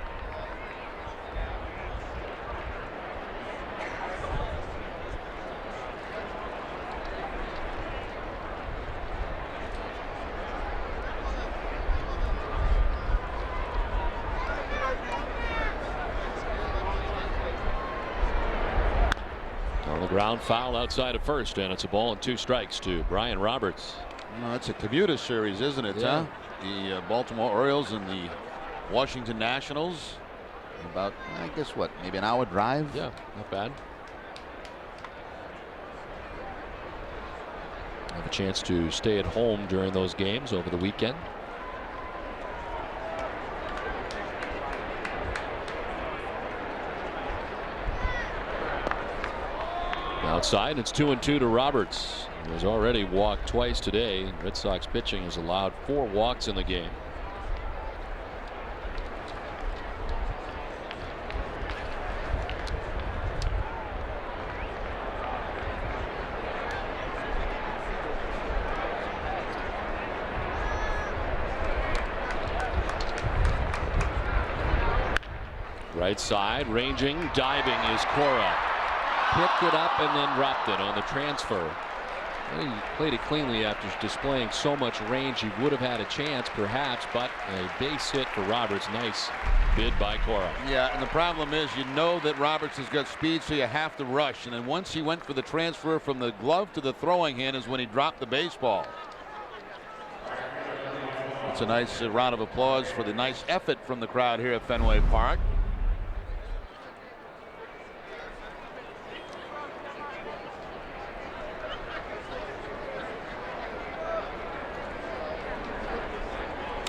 Ground foul outside of first, and it's a ball and 2 strikes to Brian Roberts. Well, that's a commuter series, isn't it? Yeah. The Baltimore Orioles and the Washington Nationals. About, I guess, what, maybe an hour drive? Yeah, not bad. Have a chance to stay at home during those games over the weekend. Outside, it's 2-2 to Roberts. He has already walked twice today. Red Sox pitching has allowed 4 walks in the game. Right side, ranging, diving is Cora. Picked it up and then dropped it on the transfer. He played it cleanly after displaying so much range. He would have had a chance perhaps, but a base hit for Roberts. Nice bid by Cora. Yeah, and the problem is, you know that Roberts has got speed, so you have to rush. And then once he went for the transfer from the glove to the throwing hand is when he dropped the baseball. Gets a nice round of applause for the nice effort from the crowd here at Fenway Park.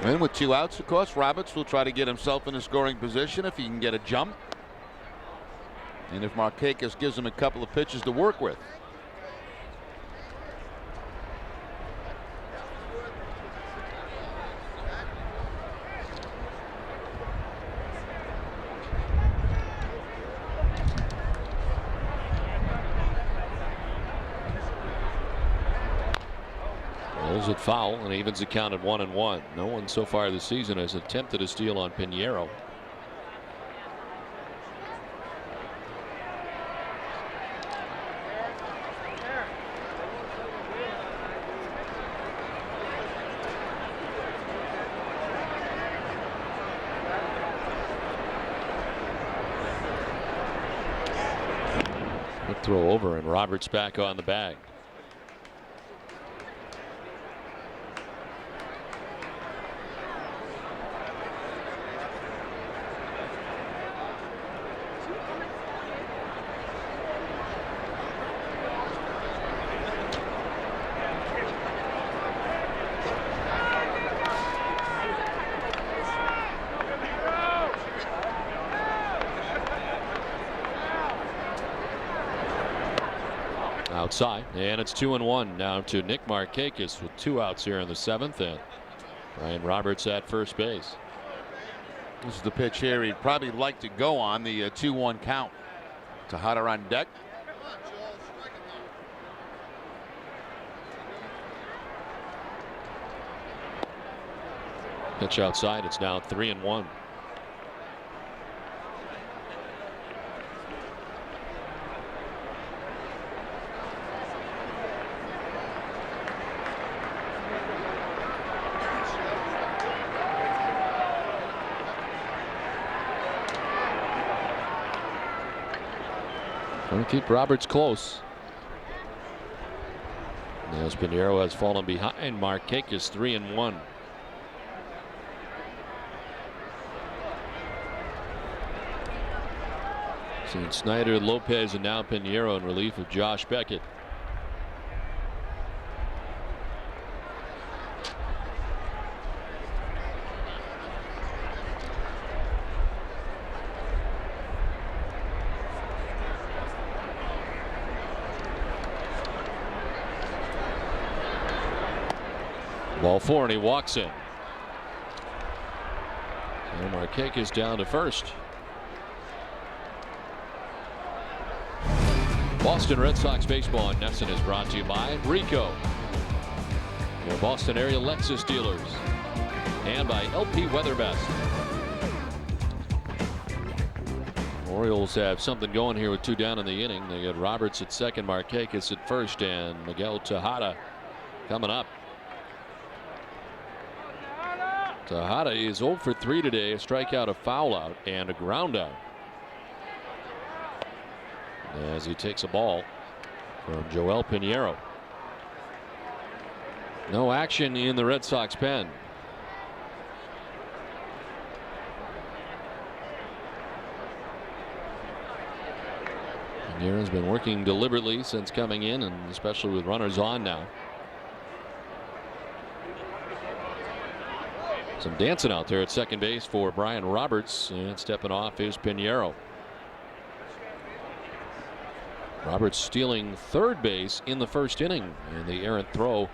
And with 2 outs, of course, Roberts will try to get himself in a scoring position if he can get a jump. And if Markakis gives him a couple of pitches to work with. Rolls it foul and evens the count at 1-1. No one so far this season has attempted a steal on Pinheiro. Good throw over, and Roberts back on the bag. Outside, and it's 2-1 now to Nick Markakis with 2 outs here in the 7th, and Brian Roberts at first base. This is the pitch here he'd probably like to go on, the 2-1 count. Tejada on deck. Pitch outside, it's now 3-1. Trying to keep Roberts close. As Pinheiro has fallen behind Markakis 3-1. Seen Snyder, Lopez, and now Pinheiro in relief of Josh Beckett. Ball 4, and he walks in. And Markakis down to first. Boston Red Sox baseball on NESN is brought to you by Rico, your Boston area Lexus dealers, and by LP Weatherbest. Orioles have something going here with 2 down in the inning. They got Roberts at second, Markakis at first, and Miguel Tejada coming up. Tejada is 0 for 3 today, a strikeout, a foul out, and a ground out. As he takes a ball from Joel Pinheiro. No action in the Red Sox pen. Pinheiro's been working deliberately since coming in, and especially with runners on now. Some dancing out there at second base for Brian Roberts, and stepping off is Pinheiro. Roberts stealing third base in the first inning, and the errant throw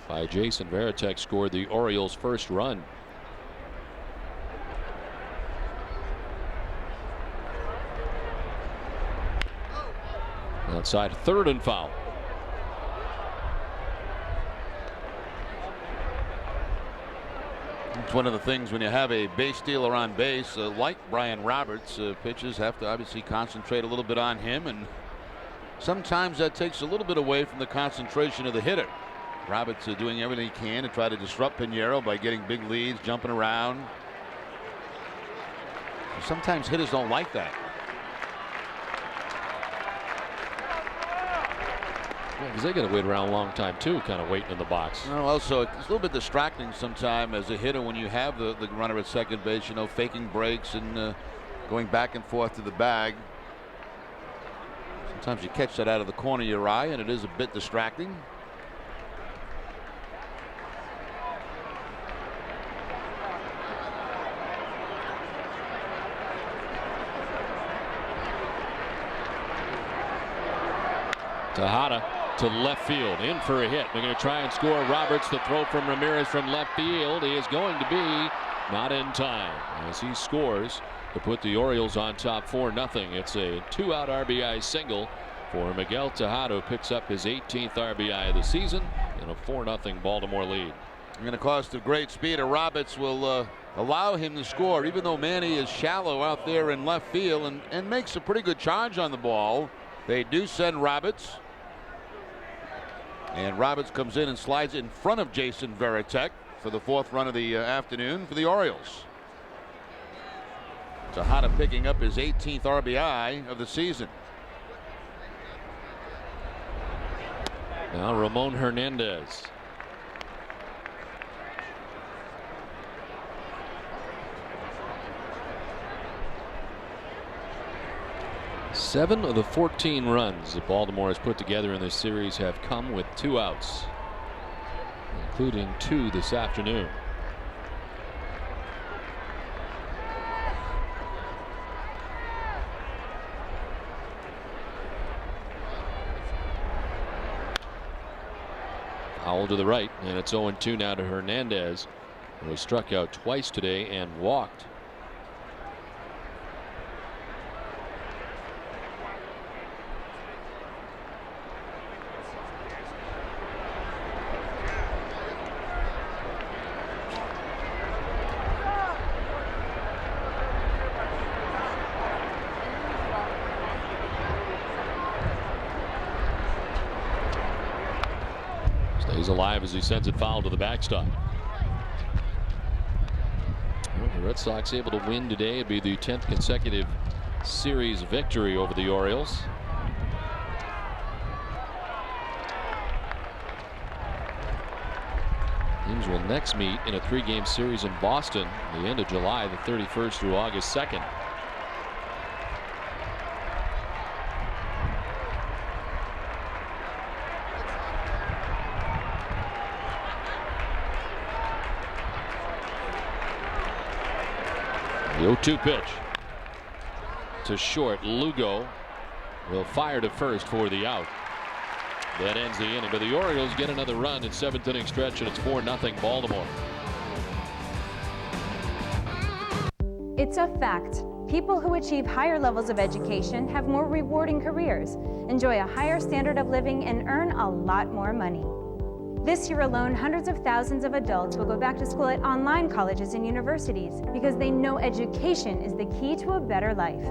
by Jason Varitek scored the Orioles' first run. Outside, 3rd and foul. It's one of the things when you have a base stealer on base like Brian Roberts, pitchers have to obviously concentrate a little bit on him, and sometimes that takes a little bit away from the concentration of the hitter. Roberts doing everything he can to try to disrupt Pinheiro by getting big leads, jumping around. Sometimes hitters don't like that. Because they got to wait around a long time too, kind of waiting in the box. Well, also it's a little bit distracting sometimes as a hitter when you have the runner at second base, you know, faking breaks and going back and forth to the bag. Sometimes you catch that out of the corner of your eye, and it is a bit distracting. Tejada to left field, in for a hit. They're going to try and score. Roberts, the throw from Ramirez from left field. He is going to be not in time as he scores to put the Orioles on top 4-0. It's a 2-out RBI single for Miguel Tejada, who picks up his 18th RBI of the season in a 4-0 Baltimore lead. And of course, the great speed of Roberts will allow him to score, even though Manny is shallow out there in left field and makes a pretty good charge on the ball. They do send Roberts. And Roberts comes in and slides in front of Jason Varitek for the 4th run of the afternoon for the Orioles. Tejada picking up his 18th RBI of the season. Now Ramon Hernandez. Seven of the 14 runs that Baltimore has put together in this series have come with 2 outs, including 2 this afternoon. Foul to the right, and it's 0-2 now to Hernandez, who was struck out twice today and walked. Stays alive as he sends it foul to the backstop. Well, the Red Sox able to win today. It'd be the 10th consecutive series victory over the Orioles. Teams will next meet in a 3-game series in Boston at the end of July the 31st through August 2nd. The 0-2 pitch to short. Lugo will fire to first for the out. That ends the inning, but the Orioles get another run in 7th inning stretch, and it's 4-0 Baltimore. It's a fact. People who achieve higher levels of education have more rewarding careers, enjoy a higher standard of living, and earn a lot more money. This year alone, hundreds of thousands of adults will go back to school at online colleges and universities because they know education is the key to a better life.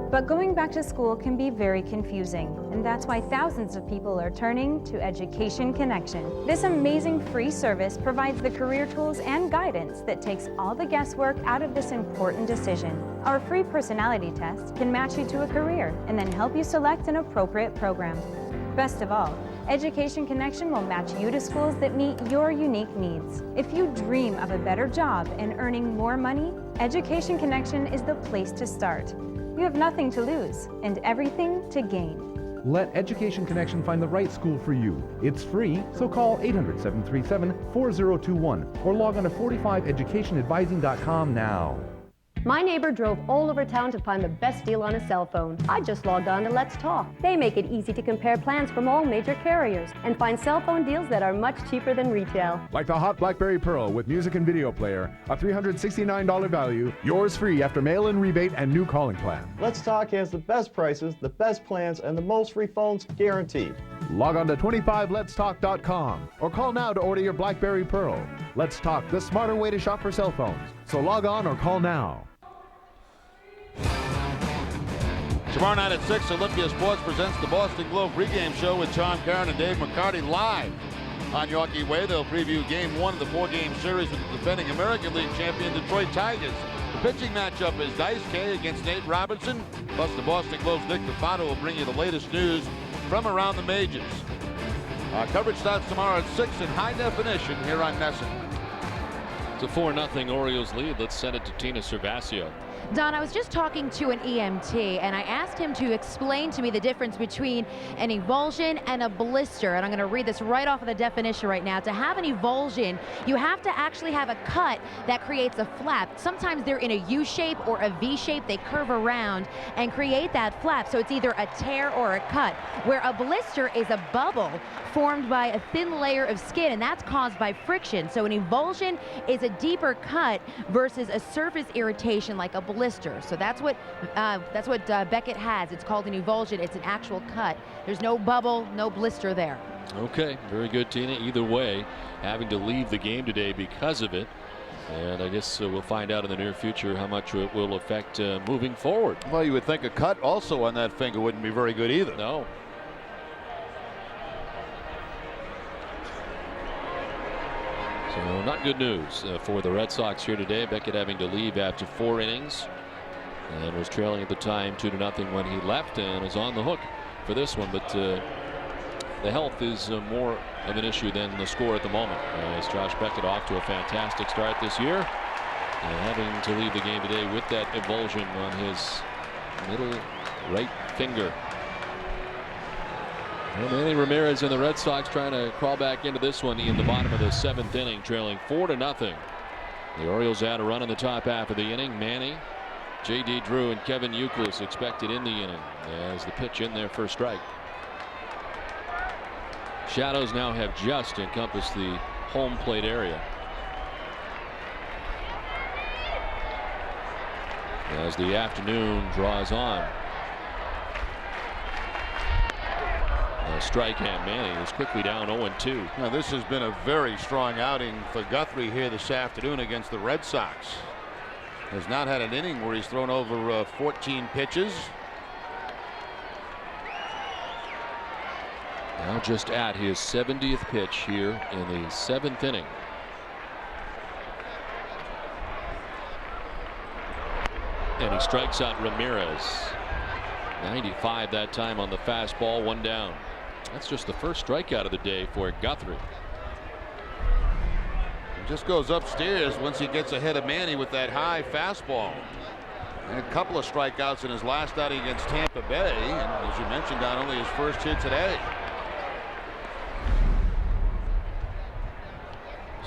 But going back to school can be very confusing, and that's why thousands of people are turning to Education Connection. This amazing free service provides the career tools and guidance that takes all the guesswork out of this important decision. Our free personality test can match you to a career and then help you select an appropriate program. Best of all, Education Connection will match you to schools that meet your unique needs. If you dream of a better job and earning more money, Education Connection is the place to start. You have nothing to lose and everything to gain. Let Education Connection find the right school for you. It's free, so call 800-737-4021 or log on to 45educationadvising.com now. My neighbor drove all over town to find the best deal on a cell phone. I just logged on to Let's Talk. They make it easy to compare plans from all major carriers and find cell phone deals that are much cheaper than retail. Like the hot BlackBerry Pearl with music and video player, a $369 value, yours free after mail-in rebate and new calling plan. Let's Talk has the best prices, the best plans, and the most free phones guaranteed. Log on to 25letstalk.com or call now to order your BlackBerry Pearl. Let's Talk, the smarter way to shop for cell phones. So log on or call now. Tomorrow night at 6, Olympia Sports presents the Boston Globe pregame show with Tom Caron and Dave McCarty live on Yorkie Way. They'll preview Game 1 of the 4-game series with the defending American League champion Detroit Tigers. The pitching matchup is Dice K against Nate Robinson, plus the Boston Globe's Nick DeFato will bring you the latest news from around the majors. Our coverage starts tomorrow at 6 in high definition here on NESN. It's a 4-0 Orioles lead. Let's send it to Tina Cervasio. Don, I was just talking to an EMT, and I asked him to explain to me the difference between an avulsion and a blister. And I'm going to read this right off of the definition right now. To have an avulsion, you have to actually have a cut that creates a flap. Sometimes they're in a U shape or a V shape. They curve around and create that flap. So it's either a tear or a cut, where a blister is a bubble formed by a thin layer of skin, and that's caused by friction. So an avulsion is a deeper cut versus a surface irritation like a blister. So that's what Beckett has. It's called an avulsion. It's an actual cut. There's no bubble, no blister there. Okay, very good, Tina. Either way, having to leave the game today because of it. And I guess we'll find out in the near future how much it will affect moving forward. Well, you would think a cut also on that finger wouldn't be very good either. No. So not good news for the Red Sox here today. Beckett having to leave after 4 innings and was trailing at the time 2-0 when he left and is on the hook for this one. But the health is more of an issue than the score at the moment. As Josh Beckett off to a fantastic start this year and having to leave the game today with that avulsion on his middle right finger. And Manny Ramirez and the Red Sox trying to crawl back into this one in the bottom of the 7th inning, trailing 4-0. The Orioles had a run in the top half of the inning. Manny, J.D. Drew, and Kevin Youkilis expected in the inning as the pitch in there for a strike. Shadows now have just encompassed the home plate area. As the afternoon draws on. Strike and Manny is quickly down 0-2. Now this has been a very strong outing for Guthrie here this afternoon against the Red Sox. Has not had an inning where he's thrown over 14 pitches. Now just at his 70th pitch here in the 7th inning. And he strikes out Ramirez. 95 that time on the fastball, 1 down. That's just the first strikeout of the day for Guthrie. He just goes upstairs once he gets ahead of Manny with that high fastball. And a couple of strikeouts in his last outing against Tampa Bay. And as you mentioned, not only his first hit today.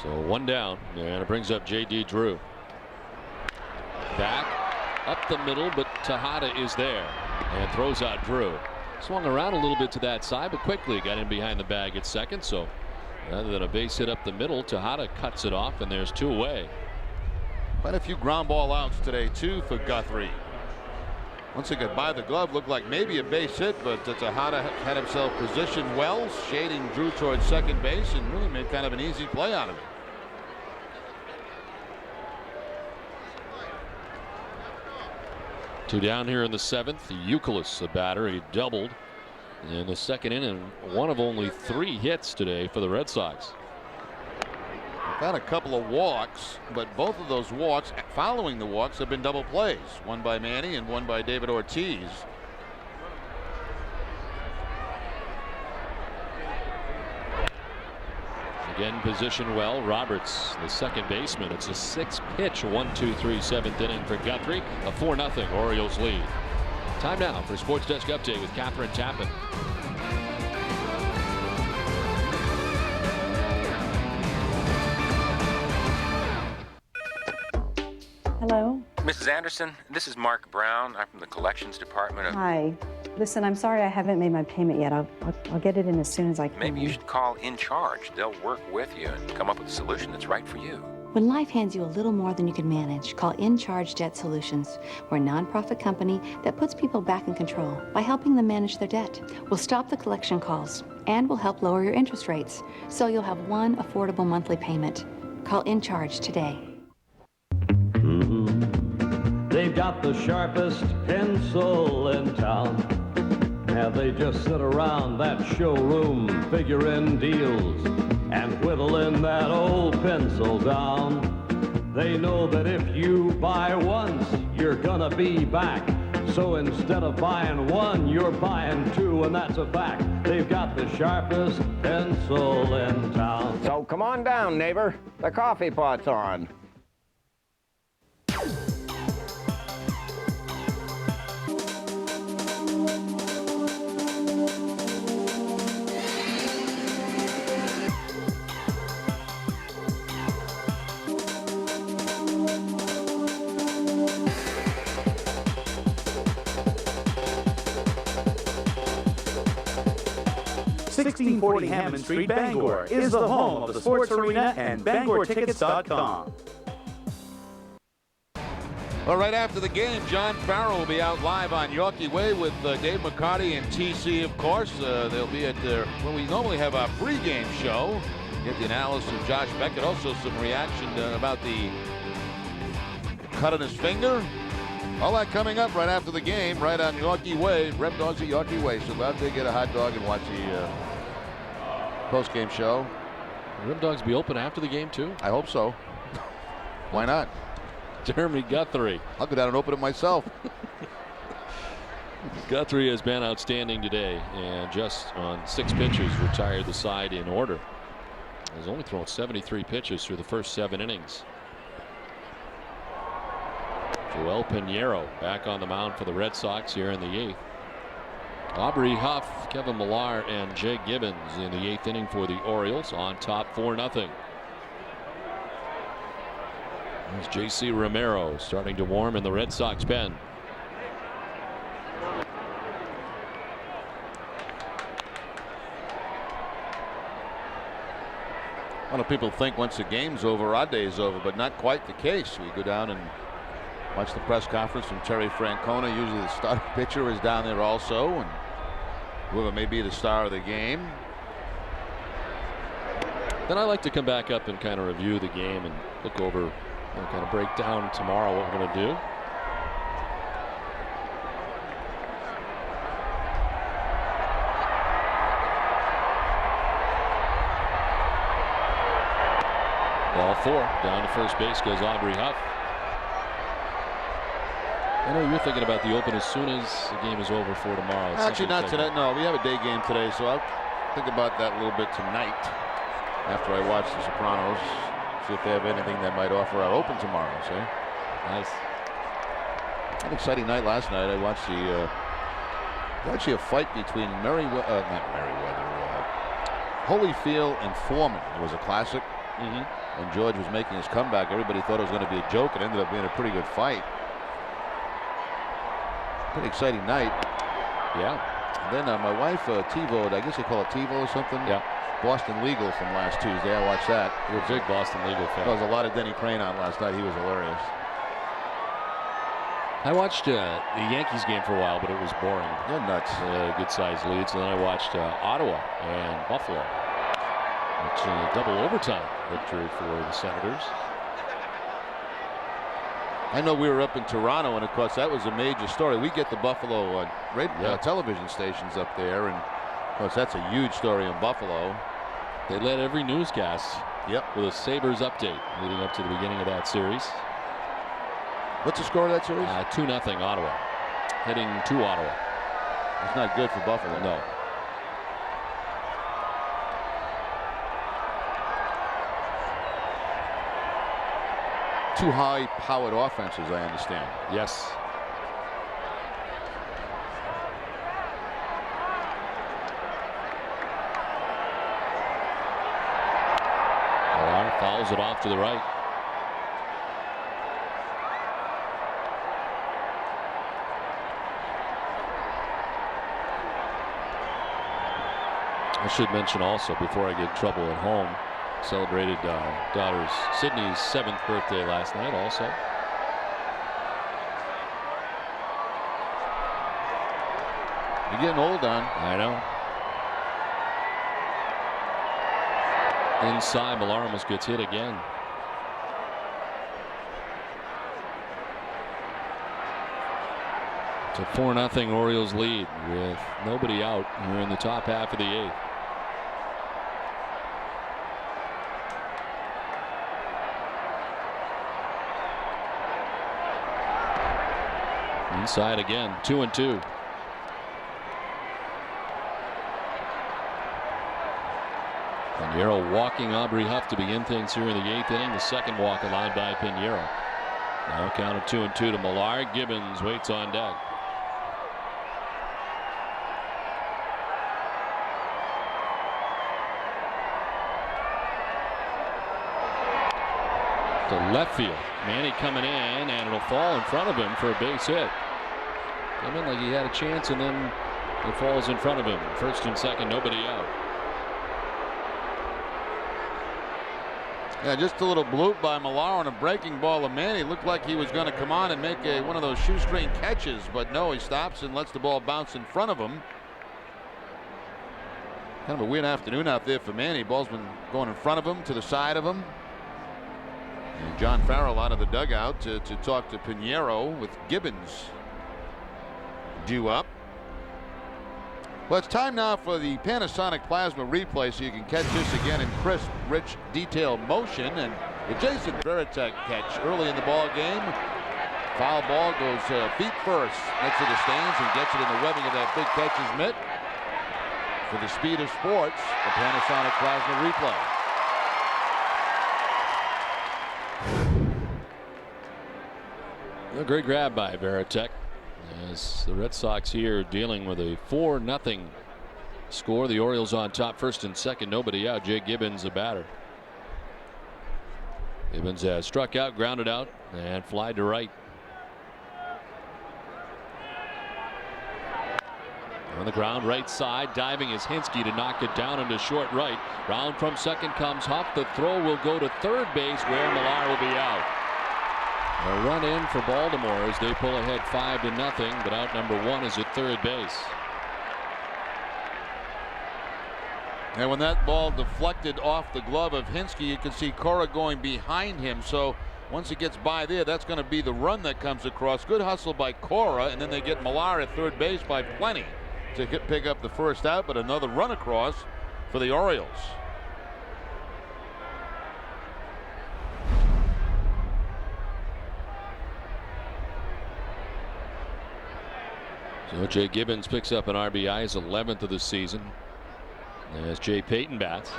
So 1 down, and it brings up J.D. Drew. Back up the middle, but Tejada is there and throws out Drew. Swung around a little bit to that side, but quickly got in behind the bag at second. So rather than a base hit up the middle, Tejada cuts it off, and there's 2 away. Quite a few ground ball outs today too for Guthrie. Once it got by the glove, looked like maybe a base hit, but Tejada had himself positioned well, shading Drew towards second base, and really made kind of an easy play out of it. Two down here in the 7th. Youkilis, a batter. He doubled in the 2nd inning. One of only 3 hits today for the Red Sox. Got a couple of walks, but both of those walks, following the walks, have been double plays. One by Manny and one by David Ortiz. Again positioned well. Roberts, the second baseman. It's a 6-pitch 1-2-3 7th inning for Guthrie. A 4-0 Orioles lead. Time now for Sports Desk Update with Catherine Tappan. Hello. Mrs. Anderson, this is Mark Brown. I'm from the collections department of... Hi. Listen, I'm sorry I haven't made my payment yet. I'll get it in as soon as I can. Maybe you should call In Charge. They'll work with you and come up with a solution that's right for you. When life hands you a little more than you can manage, call In Charge Debt Solutions. We're a nonprofit company that puts people back in control by helping them manage their debt. We'll stop the collection calls and we'll help lower your interest rates so you'll have one affordable monthly payment. Call In Charge today. They've got the sharpest pencil in town. Have they just sit around that showroom figuring deals and whittling that old pencil down? They know that if you buy once, you're gonna be back. So instead of buying one, you're buying two, and that's a fact. They've got the sharpest pencil in town. So come on down, neighbor. The coffee pot's on. (1640) Hammond Street, Bangor is the home of the sports arena and BangorTickets.com. Well, right after the game, John Farrell will be out live on Yorkie Way with Dave McCarty and TC, of course. They'll be at where we normally have our pregame show. Get the analysis of Josh Beckett. Also some reaction about the cut on his finger. All that coming up right after the game, right on Yorkie Way. Rep Dogs at Yorkie Way. So out there, get a hot dog and watch the post-game show. Will Rip Dogs be open after the game, too? I hope so. Why not? Jeremy Guthrie. I'll go down and open it myself. Guthrie has been outstanding today, and just on 6 pitches retired the side in order. He's only thrown 73 pitches through the first 7 innings. Joel Pinheiro back on the mound for the Red Sox here in the 8th. Aubrey Huff, Kevin Millar, and Jay Gibbons in the 8th inning for the Orioles on top 4-0. There's J.C. Romero starting to warm in the Red Sox pen. A lot of people think once the game's over, our day is over, but not quite the case. We go down and watch the press conference from Terry Francona. Usually the starting pitcher is down there also, and whoever may be the star of the game. Then I like to come back up and kind of review the game and look over and kind of break down tomorrow what we're going to do. Ball 4 down to first base goes Aubrey Huff. I know you're thinking about the open as soon as the game is over for tomorrow. Actually, not tonight. No, we have a day game today, so I'll think about that a little bit tonight after I watch The Sopranos. See if they have anything that might offer out open tomorrow. See? Nice. An exciting night last night. I watched actually a fight between Holyfield and Foreman. It was a classic. When George was making his comeback, everybody thought it was going to be a joke. It ended up being a pretty good fight. Pretty exciting night. Yeah. And then my wife TiVo'd, I guess they call it TiVo or something. Yeah. Boston Legal from last Tuesday. I watched that. You're a big Boston Legal fan. There was a lot of Denny Crane on last night. He was hilarious. I watched the Yankees game for a while, but it was boring. You're nuts. Good sized leads. And then I watched Ottawa and Buffalo. It's a double overtime victory for the Senators. I know we were up in Toronto, and of course that was a major story. We get the Buffalo television stations up there, and of course that's a huge story in Buffalo. They led every newscast with a Sabres update leading up to the beginning of that series. What's the score of that series? 2-0 Ottawa. Heading to Ottawa. It's not good for Buffalo. No. Two high-powered offenses, I understand. Yes. Millar fouls it off to the right. I should mention also, before I get in trouble at home, celebrated daughter's Sydney's 7th birthday last night also. You're getting old, Don. I know. Inside, Millar almost gets hit again. It's a 4-0 Orioles lead with nobody out here in the top half of the 8th. Inside again, 2-2. Pinheiro walking Aubrey Huff to begin things here in the 8th inning. The second walk allowed by Pinheiro. Now count of 2-2 to Millar. Gibbons waits on deck. To left field. Manny coming in, and it'll fall in front of him for a base hit. Came in like he had a chance, and then it falls in front of him. First and second, nobody out. Yeah, just a little bloop by Millar on a breaking ball to Manny. Looked like he was going to come on and make one of those shoestring catches, but no, he stops and lets the ball bounce in front of him. Kind of a weird afternoon out there for Manny. Ball's been going in front of him, to the side of him. And John Farrell out of the dugout to talk to Pinheiro with Gibbons due up. Well, it's time now for the Panasonic Plasma replay so you can catch this again in crisp, rich, detailed motion. And the Jason Varitek catch early in the ball game. Foul ball goes feet first next to the stands and gets it in the webbing of that big catcher's mitt. For the speed of sports, the Panasonic Plasma replay. A great grab by Varitek, as the Red Sox here dealing with a 4-0 score. The Orioles on top, first and second, nobody out. Jay Gibbons, the batter. Gibbons has struck out, grounded out, and flied to right. On the ground, right side, diving is Hinske to knock it down into short right. Round from second comes Huff. The throw will go to third base, where Millar will be out. A run in for Baltimore as they pull ahead 5-0, but out number one is at third base. And when that ball deflected off the glove of Hinske, you can see Cora going behind him. So once it gets by there, that's going to be the run that comes across. Good hustle by Cora, and then they get Millar at third base by plenty to pick up the first out, but another run across for the Orioles. So Jay Gibbons picks up an RBI, his 11th of the season. As Jay Payton bats.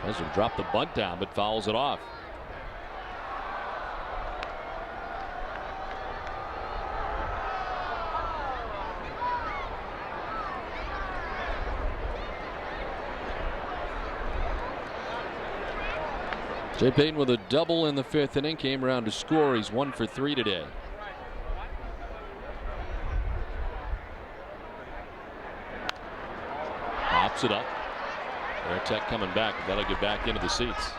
Doesn't drop the bunt down, but fouls it off. Jay Payton with a double in the 5th inning, came around to score. He's 1 for 3 today. Pops it up. Varitek coming back. We've got to get back into the seats.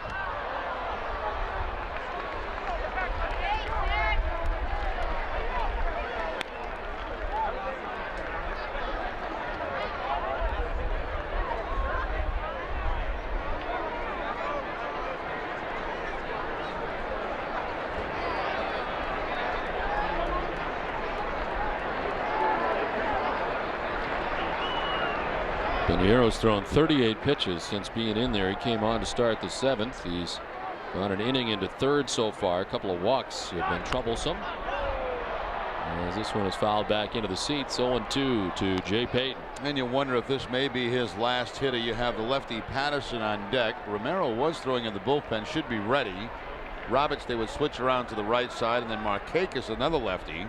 Pinheiro's thrown 38 pitches since being in there. He came on to start the 7th. He's gone an inning into third so far. A couple of walks have been troublesome. As this one is fouled back into the seats. 0-2 to Jay Payton. And you wonder if this may be his last hitter. You have the lefty Patterson on deck. Romero was throwing in the bullpen, should be ready. Roberts, they would switch around to the right side, and then Markakis, another lefty.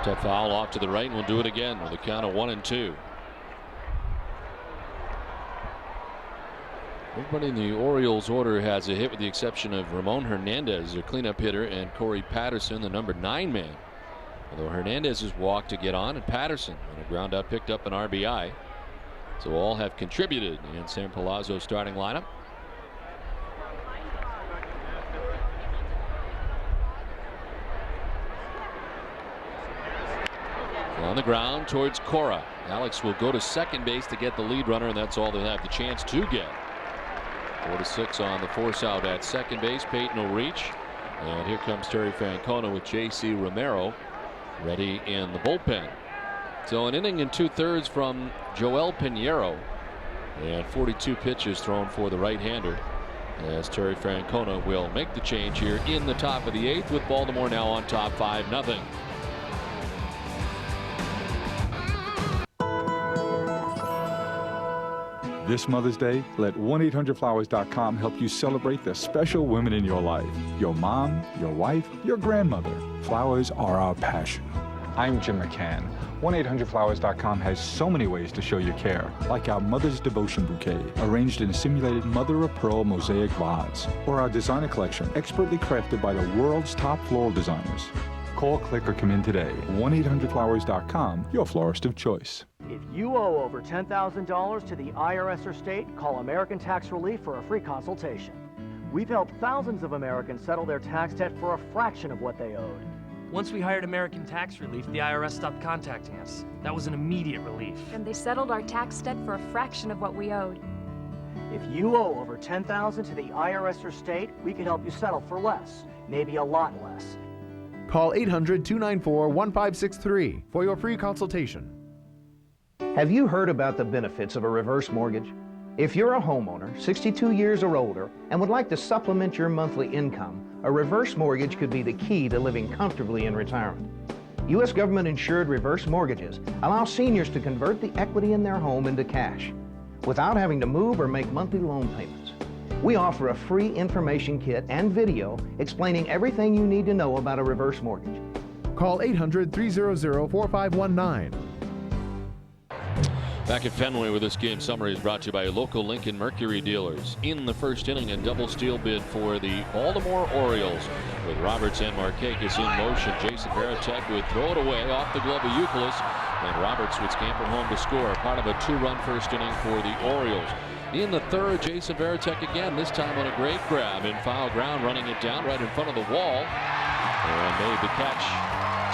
A foul off to the right, and we'll do it again with a count of 1-2. Everybody in the Orioles order has a hit with the exception of Ramon Hernandez, their cleanup hitter, and Corey Patterson, the number 9 man. Although Hernandez has walked to get on, and Patterson on a ground out picked up an RBI. So all have contributed in Sam Palazzo's starting lineup. On the ground towards Cora. Alex will go to second base to get the lead runner, and that's all they'll have the chance to get. 4-6 on the force out at second base. Peyton will reach. And here comes Terry Francona with J.C. Romero ready in the bullpen. So an inning and 2/3 from Joel Pinheiro. And 42 pitches thrown for the right-hander, as Terry Francona will make the change here in the top of the 8th, with Baltimore now on top 5-0. This Mother's Day, let 1-800-Flowers.com help you celebrate the special women in your life. Your mom, your wife, your grandmother. Flowers are our passion. I'm Jim McCann. 1-800-Flowers.com has so many ways to show your care, like our Mother's Devotion Bouquet, arranged in a simulated mother-of-pearl mosaic vase, or our designer collection, expertly crafted by the world's top floral designers. Call, click, or come in today. 1-800-Flowers.com, your florist of choice. If you owe over $10,000 to the IRS or state, call American Tax Relief for a free consultation. We've helped thousands of Americans settle their tax debt for a fraction of what they owed. Once we hired American Tax Relief, the IRS stopped contacting us. That was an immediate relief. And they settled our tax debt for a fraction of what we owed. If you owe over $10,000 to the IRS or state, we can help you settle for less, maybe a lot less. Call 800-294-1563 for your free consultation. Have you heard about the benefits of a reverse mortgage? If you're a homeowner, 62 years or older, and would like to supplement your monthly income, a reverse mortgage could be the key to living comfortably in retirement. U.S. government-insured reverse mortgages allow seniors to convert the equity in their home into cash without having to move or make monthly loan payments. We offer a free information kit and video explaining everything you need to know about a reverse mortgage. Call 800-300-4519. Back at Fenway, where this game summary is brought to you by local Lincoln Mercury dealers. In the first inning, a double steal bid for the Baltimore Orioles, with Roberts and Markakis in motion. Jason Varitek would throw it away off the glove of Youkilis, and Roberts would scamper home to score. Part of a 2-run first inning for the Orioles. In the third, Jason Varitek again, this time on a great grab in foul ground, running it down right in front of the wall, and made the catch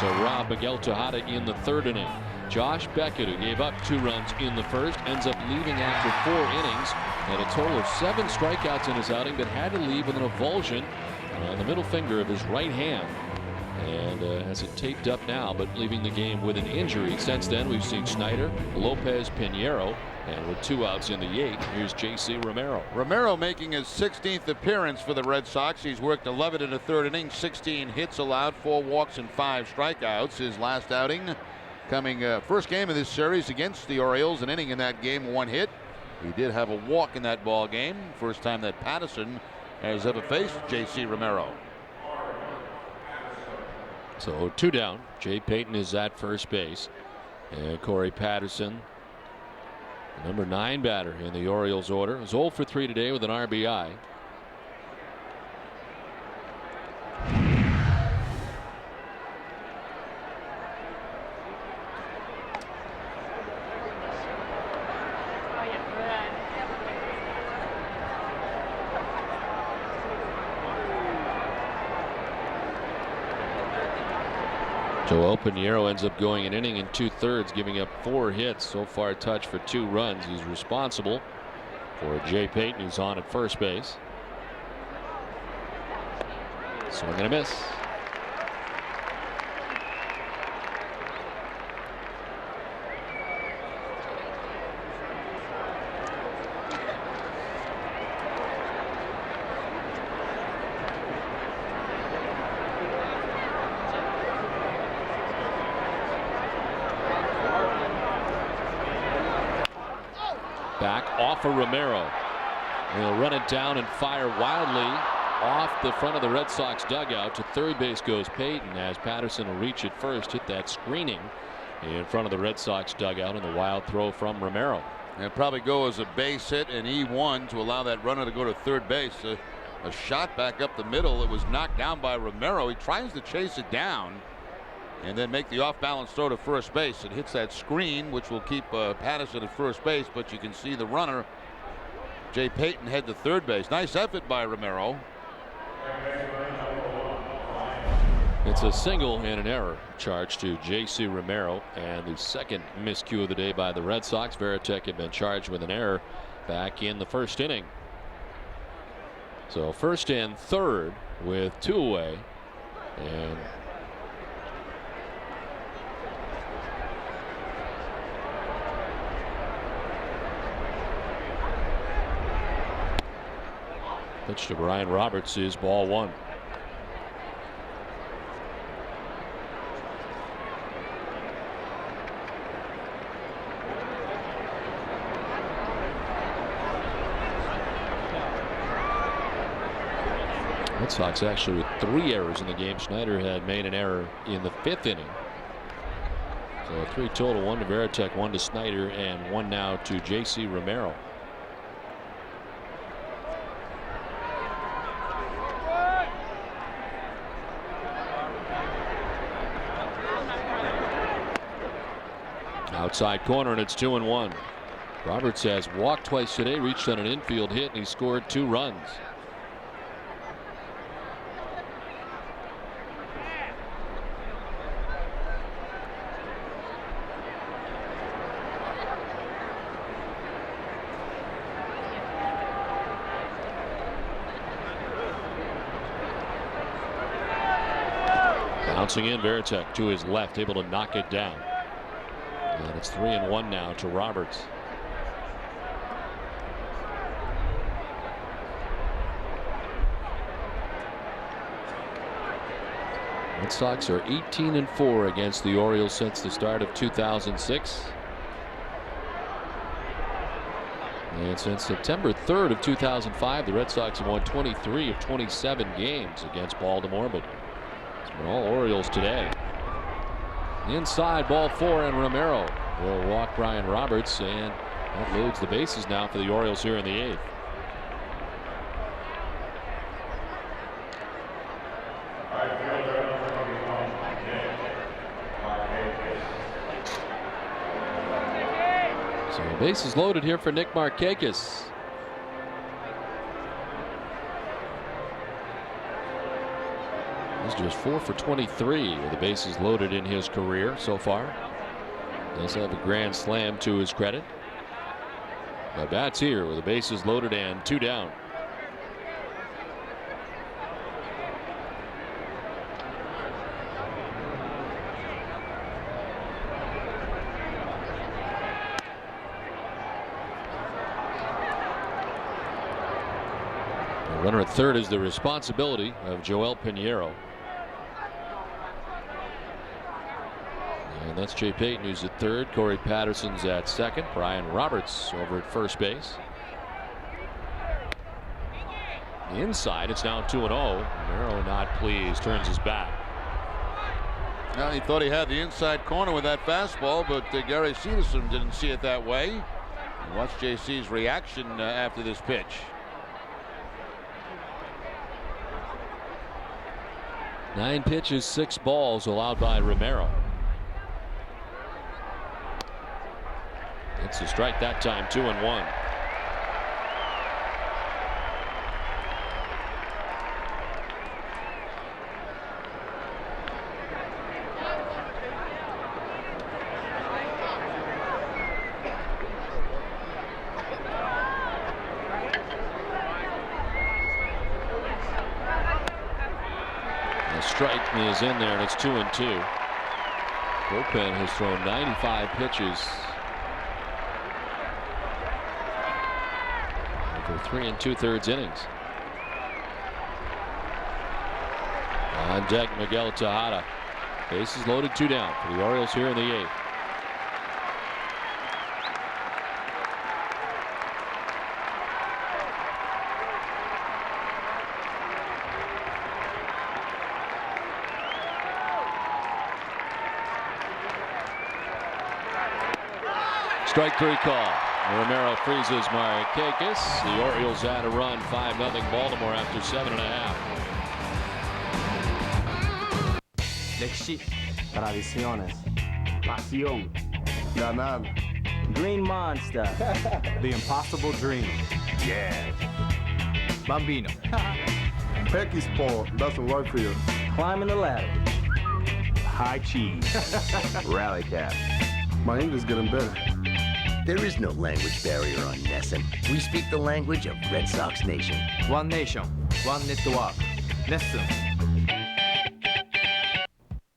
to rob Miguel Tejada in the third inning. Josh Beckett, who gave up 2 runs in the first, ends up leaving after 4 innings, and a total of 7 strikeouts in his outing, but had to leave with an avulsion on the middle finger of his right hand, and has it taped up now, but leaving the game with an injury. Since then, we've seen Snyder, Lopez, Pinheiro, and with 2 outs in the 8th, here's J.C. Romero. Romero making his 16th appearance for the Red Sox. He's worked 11 in the third inning, 16 hits allowed, 4 walks and 5 strikeouts. His last outing coming first game of this series against the Orioles, an inning in that game, 1 hit. He did have a walk in that ball game. First time that Patterson has ever faced J.C. Romero. So 2 down. Jay Payton is at first base, and Corey Patterson, the number 9 batter in the Orioles order, is 0 for 3 today with an RBI. Joel Pinheiro ends up going an inning and 2/3, giving up 4 hits. So far touched for 2 runs. He's responsible for Jay Payton, who's on at first base. Swing and a miss. Back off of Romero. He'll run it down and fire wildly off the front of the Red Sox dugout. To third base goes Payton, as Patterson will reach it first, hit that screening in front of the Red Sox dugout, and the wild throw from Romero. And probably go as a base hit and E1 to allow that runner to go to third base. A shot back up the middle. It was knocked down by Romero. He tries to chase it down and then make the off-balance throw to first base. It hits that screen, which will keep Patterson at first base, but you can see the runner, Jay Payton, head to third base. Nice effort by Romero. It's a single and an error charge to J.C. Romero, and the second miscue of the day by the Red Sox. Varitek had been charged with an error back in the first inning. So first and third with 2 away, and pitch to Brian Roberts is ball 1. Red Sox actually with 3 errors in the game. Schneider had made an error in the 5th inning. So 3 total, 1 to Varitek, 1 to Schneider, and 1 now to J.C. Romero. Outside corner, and it's 2-1. Roberts has walked twice today, reached on an infield hit, and he scored 2 runs. Bouncing in, Varitek to his left, able to knock it down. And it's 3-1 now to Roberts. Red Sox are 18-4 against the Orioles since the start of 2006. And since September 3rd of 2005, the Red Sox have won 23 of 27 games against Baltimore, but it's been all Orioles today. Inside, ball 4, and Romero will walk Brian Roberts, and that loads the bases now for the Orioles here in the 8th. So bases loaded here for Nick Markakis. He's just 4 for 23 with the bases loaded in his career so far. Does have a grand slam to his credit. But bats here with the bases loaded and 2 down. The runner at third is the responsibility of Joel Pinheiro. And that's Jay Payton, who's at third. Corey Patterson's at second. Brian Roberts over at first base. Inside, it's now 2-0. Romero not pleased, turns his back. Now he thought he had the inside corner with that fastball, but Gary Cederstrom didn't see it that way. Watch JC's reaction after this pitch. 9 pitches, 6 balls allowed by Romero. It's a strike that time, 2-1. The strike is in there, and it's 2-2. Bullpen has thrown 95 pitches. For 3 2/3 innings. On deck, Miguel Tejada. Bases loaded, 2 down for the Orioles here in the 8th. Strike 3 call. Romero freezes Markakis. The Orioles had a run, 5-0 Baltimore after 7.5.歴史 tradiciones, pasión, ganar, Green Monster, the impossible dream, yeah, Bambino. Pecky's Paul doesn't work for you. Climbing the ladder. high cheese. Rally cap. My English getting better. There is no language barrier on NESN. We speak the language of Red Sox Nation. One nation, one network. Listen.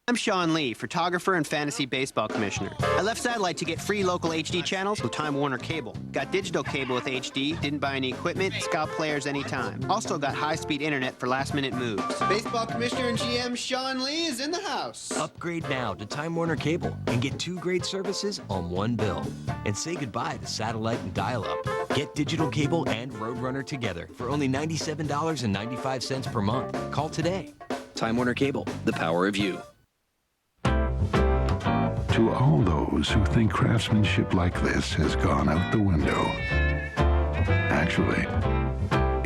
I'm Sean Lee, photographer and fantasy baseball commissioner. I left satellite to get free local HD channels with Time Warner Cable. Got digital cable with HD, didn't buy any equipment, scout players anytime. Also got high-speed internet for last-minute moves. Baseball commissioner and GM Sean Lee is in the house. Upgrade now to Time Warner Cable and get 2 great services on one bill. And say goodbye to satellite and dial-up. Get digital cable and Roadrunner together for only $97.95 per month. Call today. Time Warner Cable, the power of you. To all those who think craftsmanship like this has gone out the window, actually,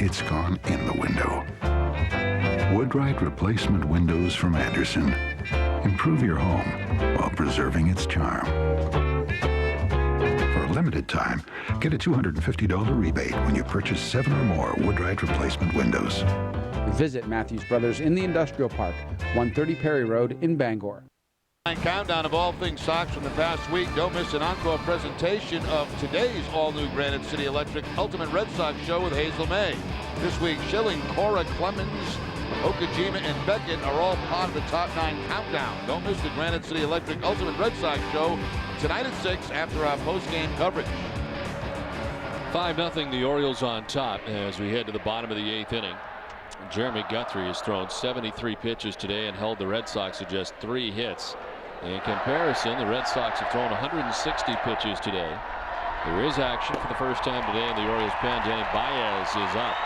it's gone in the window. Woodwright replacement windows from Andersen. Improve your home while preserving its charm. For a limited time, get a $250 rebate when you purchase 7 or more Woodwright replacement windows. Visit Matthews Brothers in the Industrial Park, 130 Perry Road in Bangor. Countdown of all things Sox from the past week. Don't miss an encore presentation of today's all-new Granite City Electric Ultimate Red Sox show with Hazel May. This week, Schilling, Cora, Clemens, Okajima, and Beckett are all part of the Top 9 Countdown. Don't miss the Granite City Electric Ultimate Red Sox show tonight at 6 after our post-game coverage. 5-0, the Orioles on top as we head to the bottom of the 8th inning. Jeremy Guthrie has thrown 73 pitches today and held the Red Sox to just 3 hits. In comparison, the Red Sox have thrown 160 pitches today. There is action for the first time today in the Orioles pen. Danny Baez is up.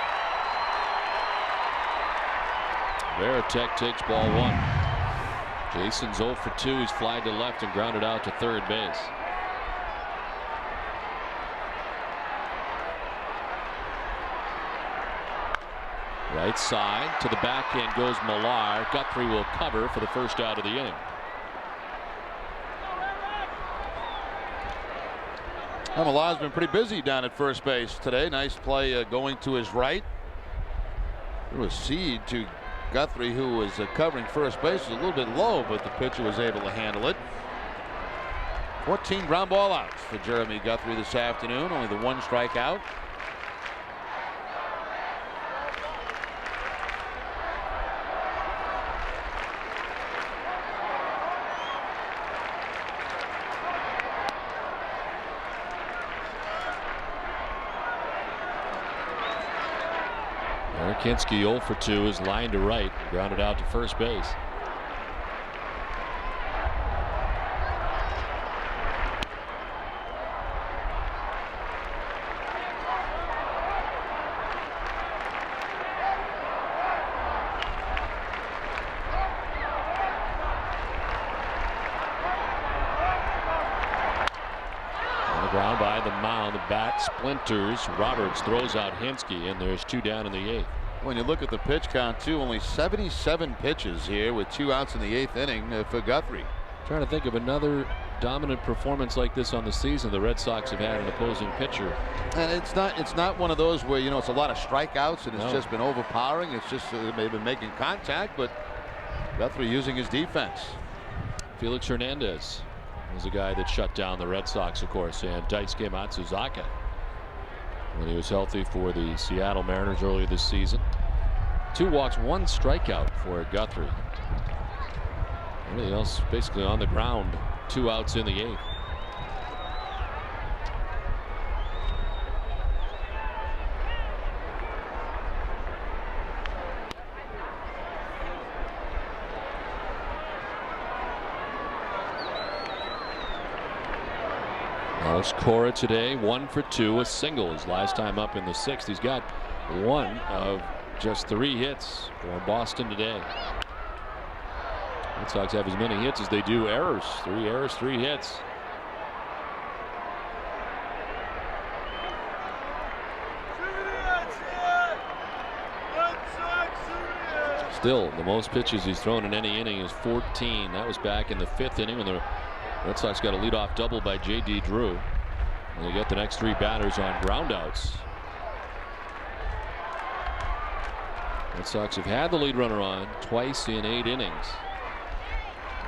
Veritek takes ball 1. Jason's 0 for 2. He's flied to left and grounded out to third base. Right side to the backhand goes Millar. Guthrie will cover for the first out of the inning. Millar's been pretty busy down at first base today. Nice play going to his right. Threw a seed to Guthrie, who was covering first base. It was a little bit low, but the pitcher was able to handle it. 14 ground ball outs for Jeremy Guthrie this afternoon. Only the 1 strikeout. Kinski 0 for 2 is lined to right, grounded out to first base. On the ground by the mound, the bat splinters. Roberts throws out Hinske, and there's 2 down in the 8th. When you look at the pitch count, too, only 77 pitches here with 2 outs in the 8th inning for Guthrie. Trying to think of another dominant performance like this on the season the Red Sox have had an opposing pitcher. And it's not one of those where, you know, it's a lot of strikeouts and it's just been overpowering. It's just they've been making contact, but Guthrie using his defense. Felix Hernandez was the guy that shut down the Red Sox, of course, and Daisuke Matsuzaka when he was healthy for the Seattle Mariners earlier this season. 2 walks, 1 strikeout for Guthrie. Everything else basically on the ground. 2 outs in the 8th. Alex Cora today 1 for 2, a single. His last time up in the 6th. He's got 1 of just 3 hits for Boston today. Red Sox have as many hits as they do errors. 3 errors, 3 hits. Still, the most pitches he's thrown in any inning is 14. That was back in the 5th inning when the Red Sox got a leadoff double by J.D. Drew. And they get the next 3 batters on groundouts. Red Sox have had the lead runner on twice in 8 innings.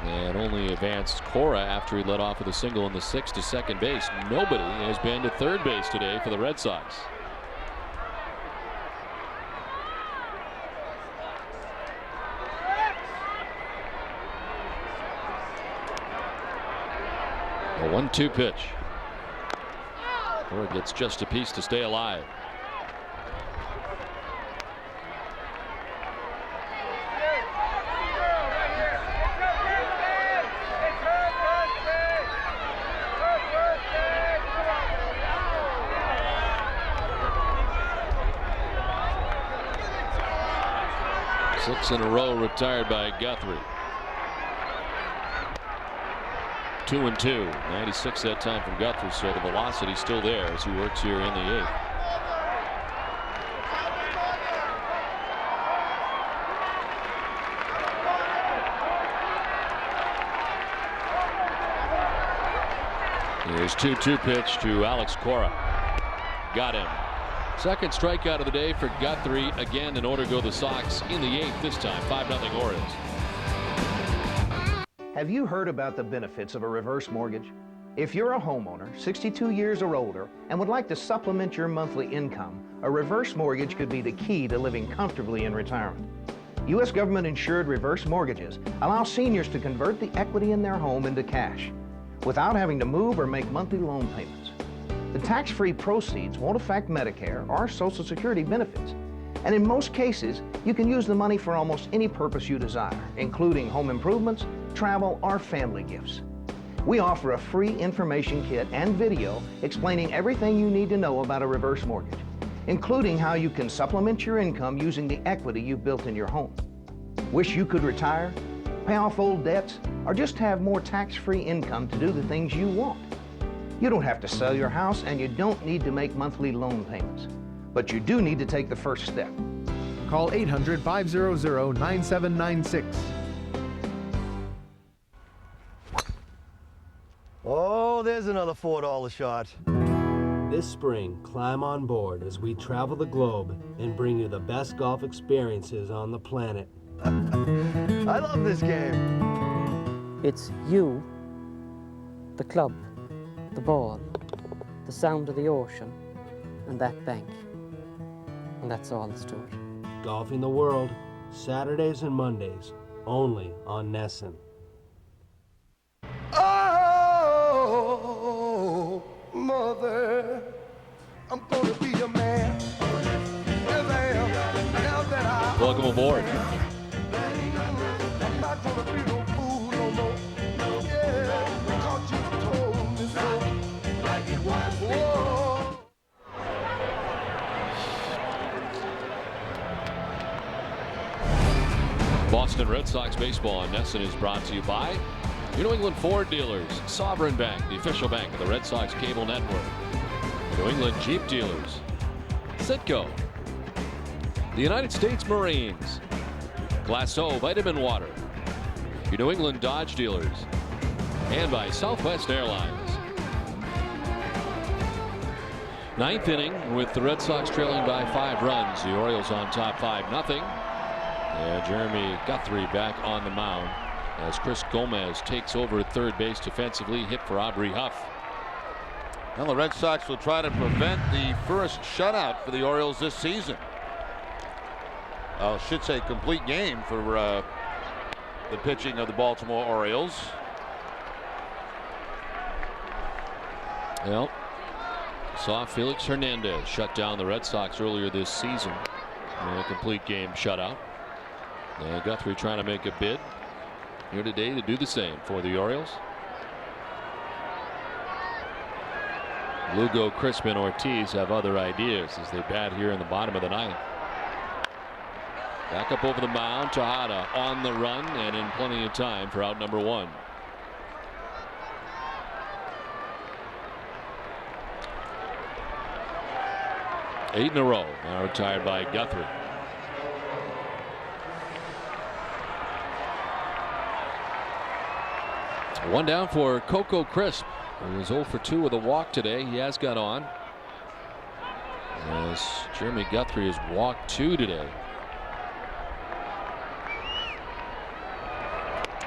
and only advanced Cora after he led off with a single in the 6th to second base. Nobody has been to third base today for the Red Sox. A 1-2 pitch. Cora gets just a piece to stay alive. Six in a row retired by Guthrie. 2-2. 96 that time from Guthrie, so the velocity's still there as he works here in the 8th. Here's 2-2 pitch to Alex Cora. Got him. Second strikeout of the day for Guthrie. Again, in order to go the Sox in the 8th this time. 5-0 Orioles. Have you heard about the benefits of a reverse mortgage? If you're a homeowner, 62 years or older, and would like to supplement your monthly income, a reverse mortgage could be the key to living comfortably in retirement. U.S. government-insured reverse mortgages allow seniors to convert the equity in their home into cash without having to move or make monthly loan payments. The tax-free proceeds won't affect Medicare or Social Security benefits. And in most cases, you can use the money for almost any purpose you desire, including home improvements, travel, or family gifts. We offer a free information kit and video explaining everything you need to know about a reverse mortgage, including how you can supplement your income using the equity you've built in your home. Wish you could retire, pay off old debts, or just have more tax-free income to do the things you want? You don't have to sell your house, and you don't need to make monthly loan payments. But you do need to take the first step. Call 800-500-9796. Oh, there's another $4 shot. This spring, climb on board as we travel the globe and bring you the best golf experiences on the planet. I love this game. It's you, the club, the ball, the sound of the ocean, and that bank. And that's all that's to it. Golfing the World, Saturdays and Mondays, only on Nessun. Oh, mother, I'm gonna be a man. Yes, I am. Now that I Welcome aboard. I'm not gonna be no fool no more. Yeah, because you told me so. Like it was. Whoa. Boston Red Sox baseball on Nessun is brought to you by New England Ford Dealers, Sovereign Bank, the official bank of the Red Sox cable network. New England Jeep Dealers, Citgo, the United States Marines, Glasso Vitamin Water, your New England Dodge Dealers, and by Southwest Airlines. Ninth inning with the Red Sox trailing by 5 runs. The Orioles on top 5-0. And Jeremy Guthrie back on the mound as Chris Gomez takes over at third base defensively, hit for Aubrey Huff. Well, the Red Sox will try to prevent the first shutout for the Orioles this season. I should say complete game for the pitching of the Baltimore Orioles. Well, saw Felix Hernandez shut down the Red Sox earlier this season in a complete game shutout. And Guthrie trying to make a bid here today to do the same for the Orioles. Lugo, Crispin, Ortiz have other ideas as they bat here in the bottom of the ninth. Back up over the mound, Tejada on the run and in plenty of time for out number 1. Eight in a row now retired by Guthrie. One down for Coco Crisp, who was 0 for 2 with a walk today. He has got on, as Jeremy Guthrie has walked 2 today.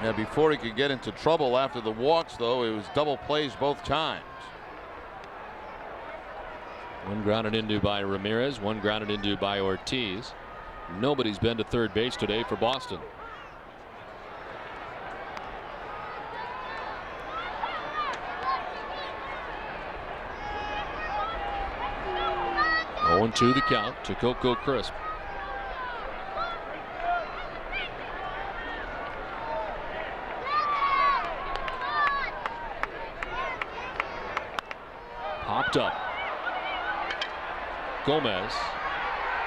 Now, before he could get into trouble after the walks, though, it was double plays both times. One grounded into by Ramirez, one grounded into by Ortiz. Nobody's been to third base today for Boston. Oh, 0-2 the count to Coco Crisp. Popped up. Gomez.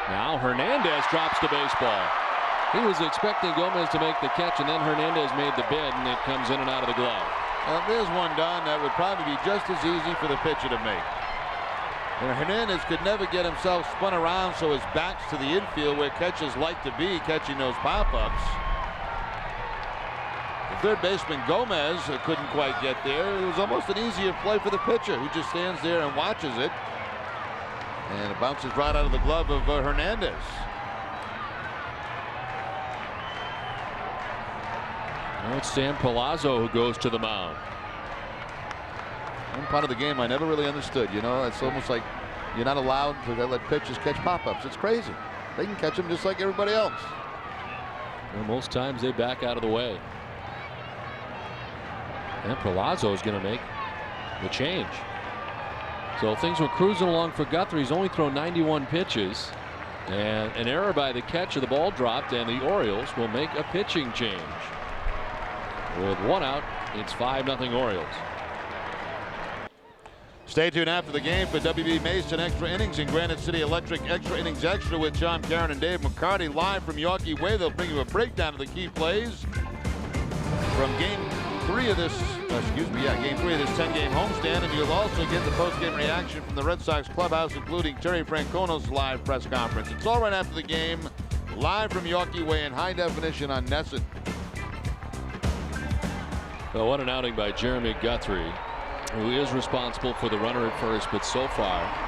Now Hernandez drops the baseball. He was expecting Gomez to make the catch, and then Hernandez made the bid, and it comes in and out of the glove. Well, there's one done that would probably be just as easy for the pitcher to make. And Hernandez could never get himself spun around so his back's to the infield where catchers like to be, catching those pop-ups. The third baseman Gomez couldn't quite get there. It was almost an easier play for the pitcher, who just stands there and watches it. And it bounces right out of the glove of Hernandez. Now it's Sam Palazzo who goes to the mound. One part of the game I never really understood. You know, it's almost like you're not allowed to let pitchers catch pop-ups. It's crazy. They can catch them just like everybody else. Well, most times they back out of the way. And Palazzo is going to make the change. So things were cruising along for Guthrie. He's only thrown 91 pitches. And an error by the catcher. The ball dropped, and the Orioles will make a pitching change. With one out, it's 5-0 Orioles. Stay tuned after the game for WB Mason Extra Innings and Granite City Electric Extra Innings Extra with John Karen and Dave McCarty live from Yawkey Way. They'll bring you a breakdown of the key plays from Game 3 of this 10-game homestand, and you'll also get the post-game reaction from the Red Sox clubhouse, including Terry Francona's live press conference. It's all right after the game, live from Yawkey Way in high definition on NESN. Well, what an outing by Jeremy Guthrie, who is responsible for the runner at first, but so far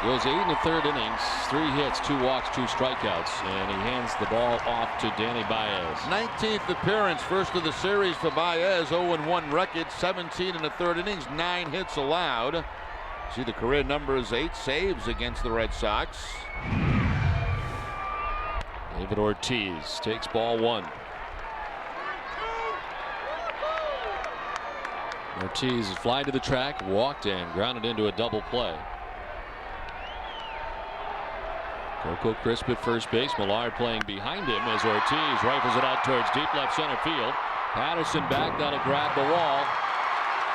goes 8 1/3 innings, 3 hits, 2 walks, 2 strikeouts, and he hands the ball off to Danny Baez. 19th appearance, first of the series for Baez, 0-1 record, 17 1/3 innings, 9 hits allowed. See the career numbers, 8 saves against the Red Sox. David Ortiz takes ball 1. Ortiz is fly to the track, walked and grounded into a double play. Coco Crisp at first base. Millard playing behind him as Ortiz rifles it out towards deep left center field. Patterson back, that'll grab the wall.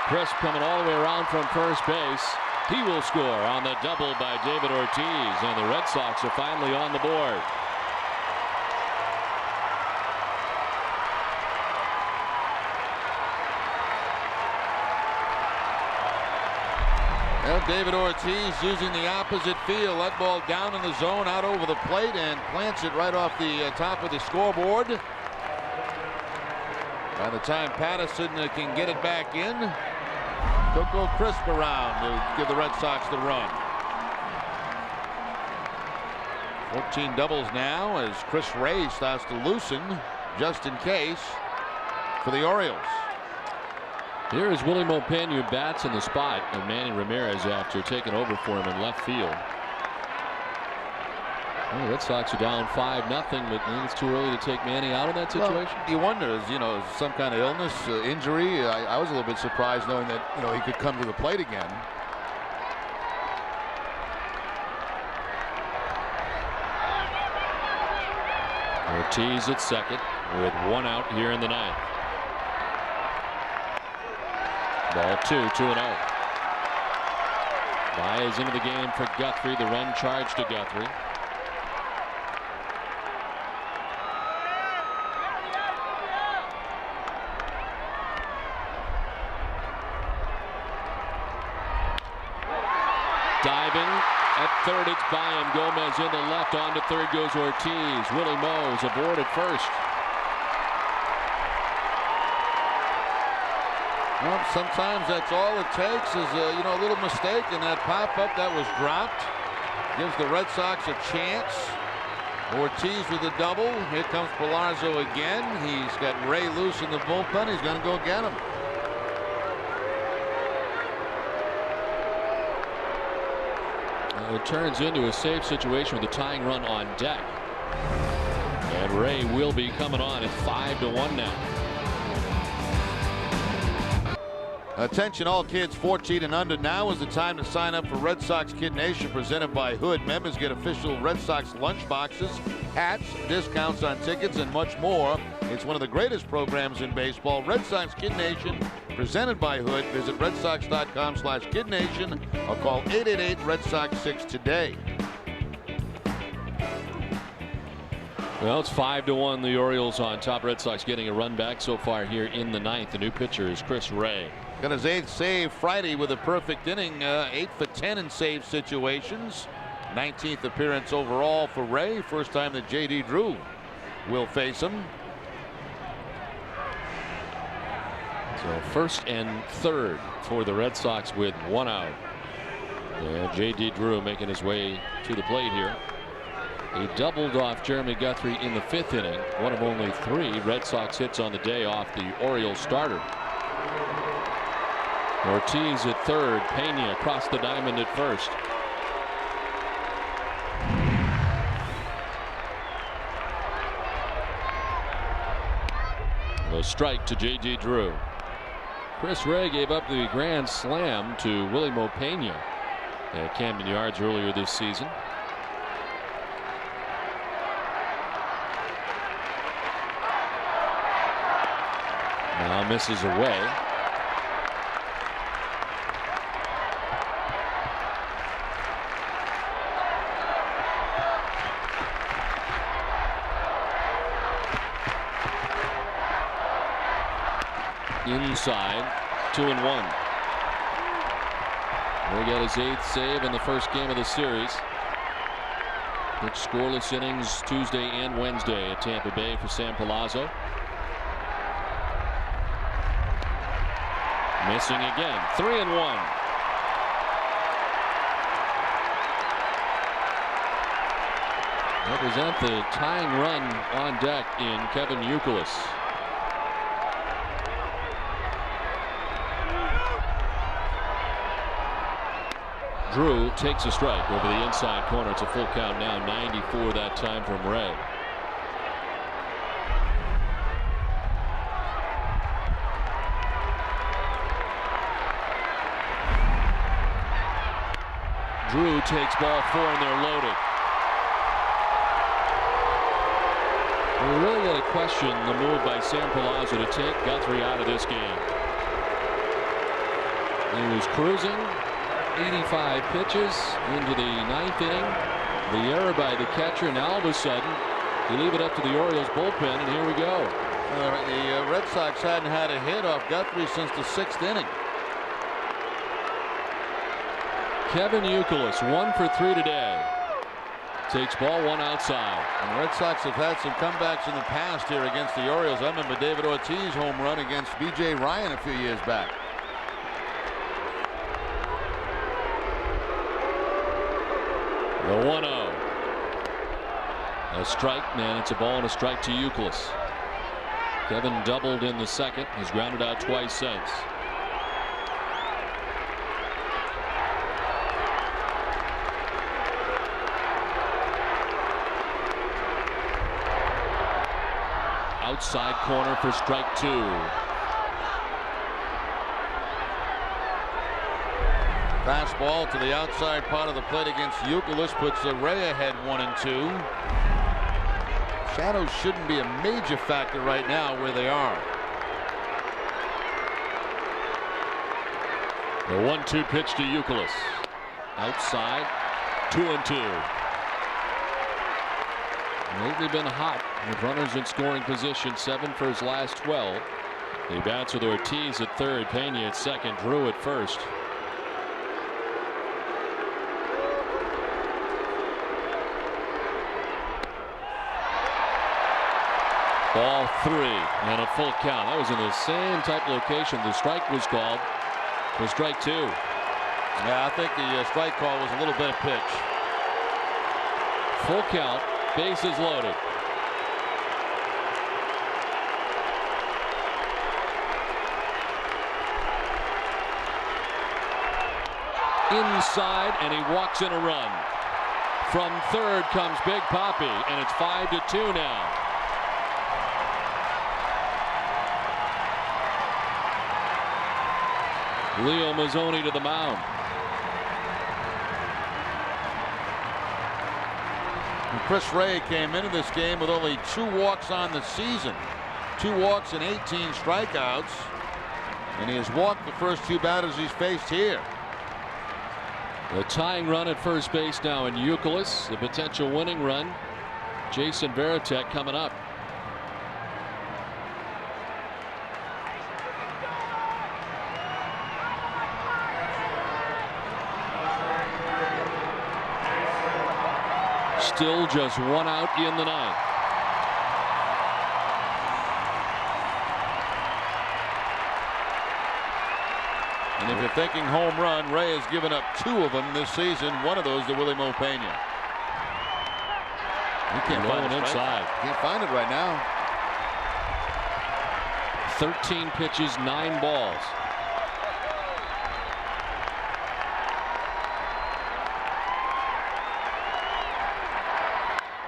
Crisp coming all the way around from first base. He will score on the double by David Ortiz, and the Red Sox are finally on the board. Well, David Ortiz using the opposite field. That ball down in the zone, out over the plate, and plants it right off the top of the scoreboard. By the time Patterson can get it back in, Coco Crisp around to give the Red Sox the run. 14 doubles now as Chris Ray starts to loosen just in case for the Orioles. Here is Willie Mopena, who bats in the spot of Manny Ramirez after taking over for him in left field. Well, the Red Sox are down 5-0, but I think it's too early to take Manny out of that situation. Well, you wonder, is some kind of illness, injury. I was a little bit surprised knowing that he could come to the plate again. Ortiz at second with 1 out here in the 9th. Ball 2-0. Baez into the game for Guthrie. The run charged to Guthrie. Diving at third, it's by him. Gomez in the left, on to third goes Ortiz. Willie Mo's aboard at first. Well, sometimes that's all it takes is a little mistake, and that pop-up that was dropped gives the Red Sox a chance Ortiz with a double. Here comes Palazzo again. He's got Ray loose in the bullpen. He's going to go get him. It turns into a save situation with a tying run on deck. And Ray will be coming on at 5-1 now. Attention all kids 14 and under. Now is the time to sign up for Red Sox Kid Nation presented by Hood. Members get official Red Sox lunch boxes, hats, discounts on tickets, and much more. It's one of the greatest programs in baseball. Red Sox Kid Nation presented by Hood. Visit redsox.com/kidnation or call 888-RED-SOX-6 today. Well, it's 5-1. The Orioles on top. Red Sox getting a run back so far here in the ninth. The new pitcher is Chris Ray. Got his 8th save Friday with a perfect inning. 8 for 10 in save situations. 19th appearance overall for Ray. First time that J.D. Drew will face him. So first and third for the Red Sox with 1 out. And J.D. Drew making his way to the plate here. He doubled off Jeremy Guthrie in the 5th inning. One of only 3 Red Sox hits on the day off the Orioles starter. Ortiz at third. Pena across the diamond at first. A strike to J.D. Drew. Chris Ray gave up the grand slam to Willie Mopena at Camden Yards earlier this season. Now misses away. Inside, 2-1. Ray got his 8th save in the first game of the series. Pitched scoreless innings Tuesday and Wednesday at Tampa Bay for Sam Palazzo. Missing again. 3-1. Represent the tying run on deck in Kevin Youkilis. Drew takes a strike over the inside corner. It's a full count now. 94 that time from Ray. Drew takes ball 4 and they're loaded. We really got to question the move by Sam Palazzo to take Guthrie out of this game. He was cruising. 85 pitches into the 9th inning. The error by the catcher. Now all of a sudden you leave it up to the Orioles bullpen, and here we go. The Red Sox hadn't had a hit off Guthrie since the 6th inning. Kevin Youkilis 1 for 3 today. Takes ball 1 outside. And the Red Sox have had some comebacks in the past here against the Orioles. I remember David Ortiz home run against B.J. Ryan a few years back. The 1-0. A strike, and it's a ball and a strike to Youkilis. Kevin doubled in the second. He's grounded out twice since. Outside corner for strike 2. Fastball to the outside part of the plate against Youkilis puts Ray ahead 1-2. Shadows shouldn't be a major factor right now where they are. The 1-2 pitch to Youkilis. Outside, 2-2. Lately been hot with runners in scoring position. 7 for his last 12. He bats with Ortiz at third, Pena at second, Drew at first. Ball 3 and a full count. That was in the same type of location the strike was called for strike 2. Yeah, I think the strike call was a little bit of pitch. Full count. Bases loaded. Inside, and he walks in a run. From third comes Big Poppy, and it's 5-2 now. Leo Mazzoni to the mound. And Chris Ray came into this game with only 2 walks on the season. 2 walks and 18 strikeouts. And he has walked the first 2 batters he's faced here. The tying run at first base now in Youkilis. The potential winning run. Jason Varitek coming up. Still just 1 out in the 9th. And if you're thinking home run, Ray has given up 2 of them this season. One of those to Willie Mo Pena. He can't find it inside. Can't find it right now. 13 pitches, 9 balls.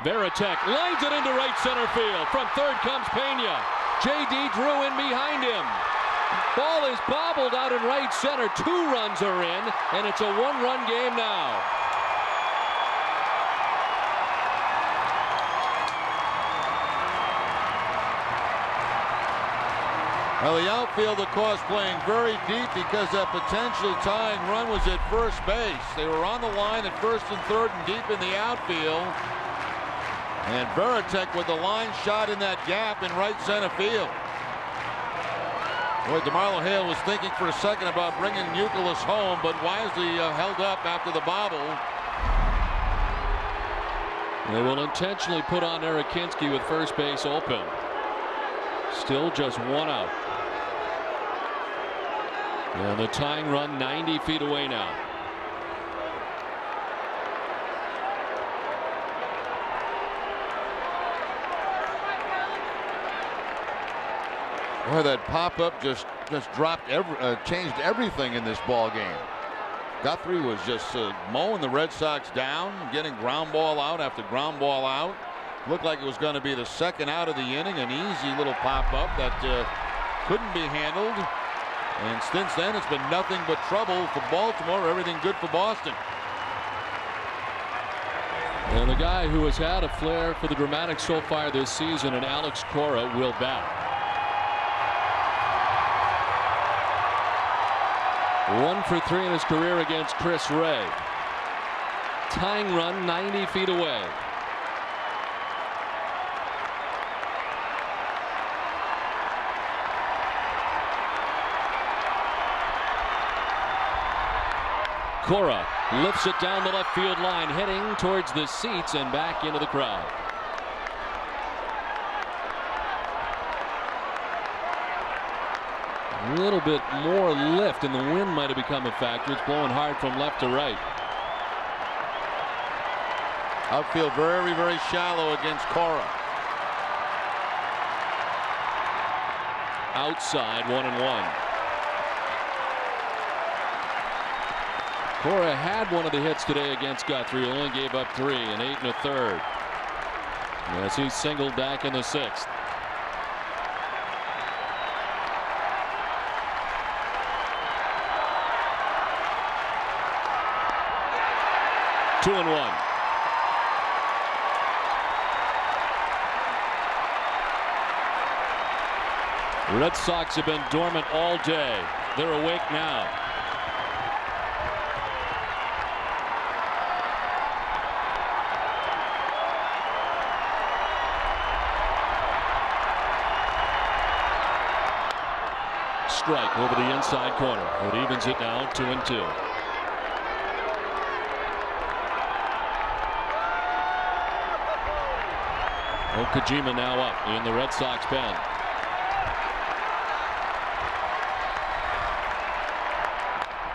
Varitek lines it into right center field. From third comes Pena. J.D. Drew in behind him. Ball is bobbled out in right center. 2 runs are in, and it's a 1-run game now. Well, the outfield, of course, playing very deep because that potential tying run was at first base. They were on the line at first and third and deep in the outfield. And Varitek with the line shot in that gap in right center field. Boy, DeMarlo Hale was thinking for a second about bringing Youkilis home, but wisely held up after the bobble. They will intentionally put on Eric Kinski with first base open. Still just 1 out. And the tying run 90 feet away now. Boy, that pop-up just dropped changed everything in this ball game. Guthrie was just mowing the Red Sox down, getting ground ball out after ground ball out. Looked like it was going to be the second out of the inning, an easy little pop-up that couldn't be handled. And since then, it's been nothing but trouble for Baltimore, everything good for Boston. And the guy who has had a flair for the dramatic so far this season, and Alex Cora, will bat. 1 for 3 in his career against Chris Ray. Tying run 90 feet away. Cora lifts it down the left field line, heading towards the seats and back into the crowd. A little bit more lift, and the wind might have become a factor. It's blowing hard from left to right. Outfield very, very shallow against Cora. Outside, 1-1. Cora had one of the hits today against Guthrie. Only gave up 3 in 8 1/3. As he singled back in the 6th. Two and 1. The Red Sox have been dormant all day. They're awake now. Strike over the inside corner. It evens it now 2-2. Okajima now up in the Red Sox pen.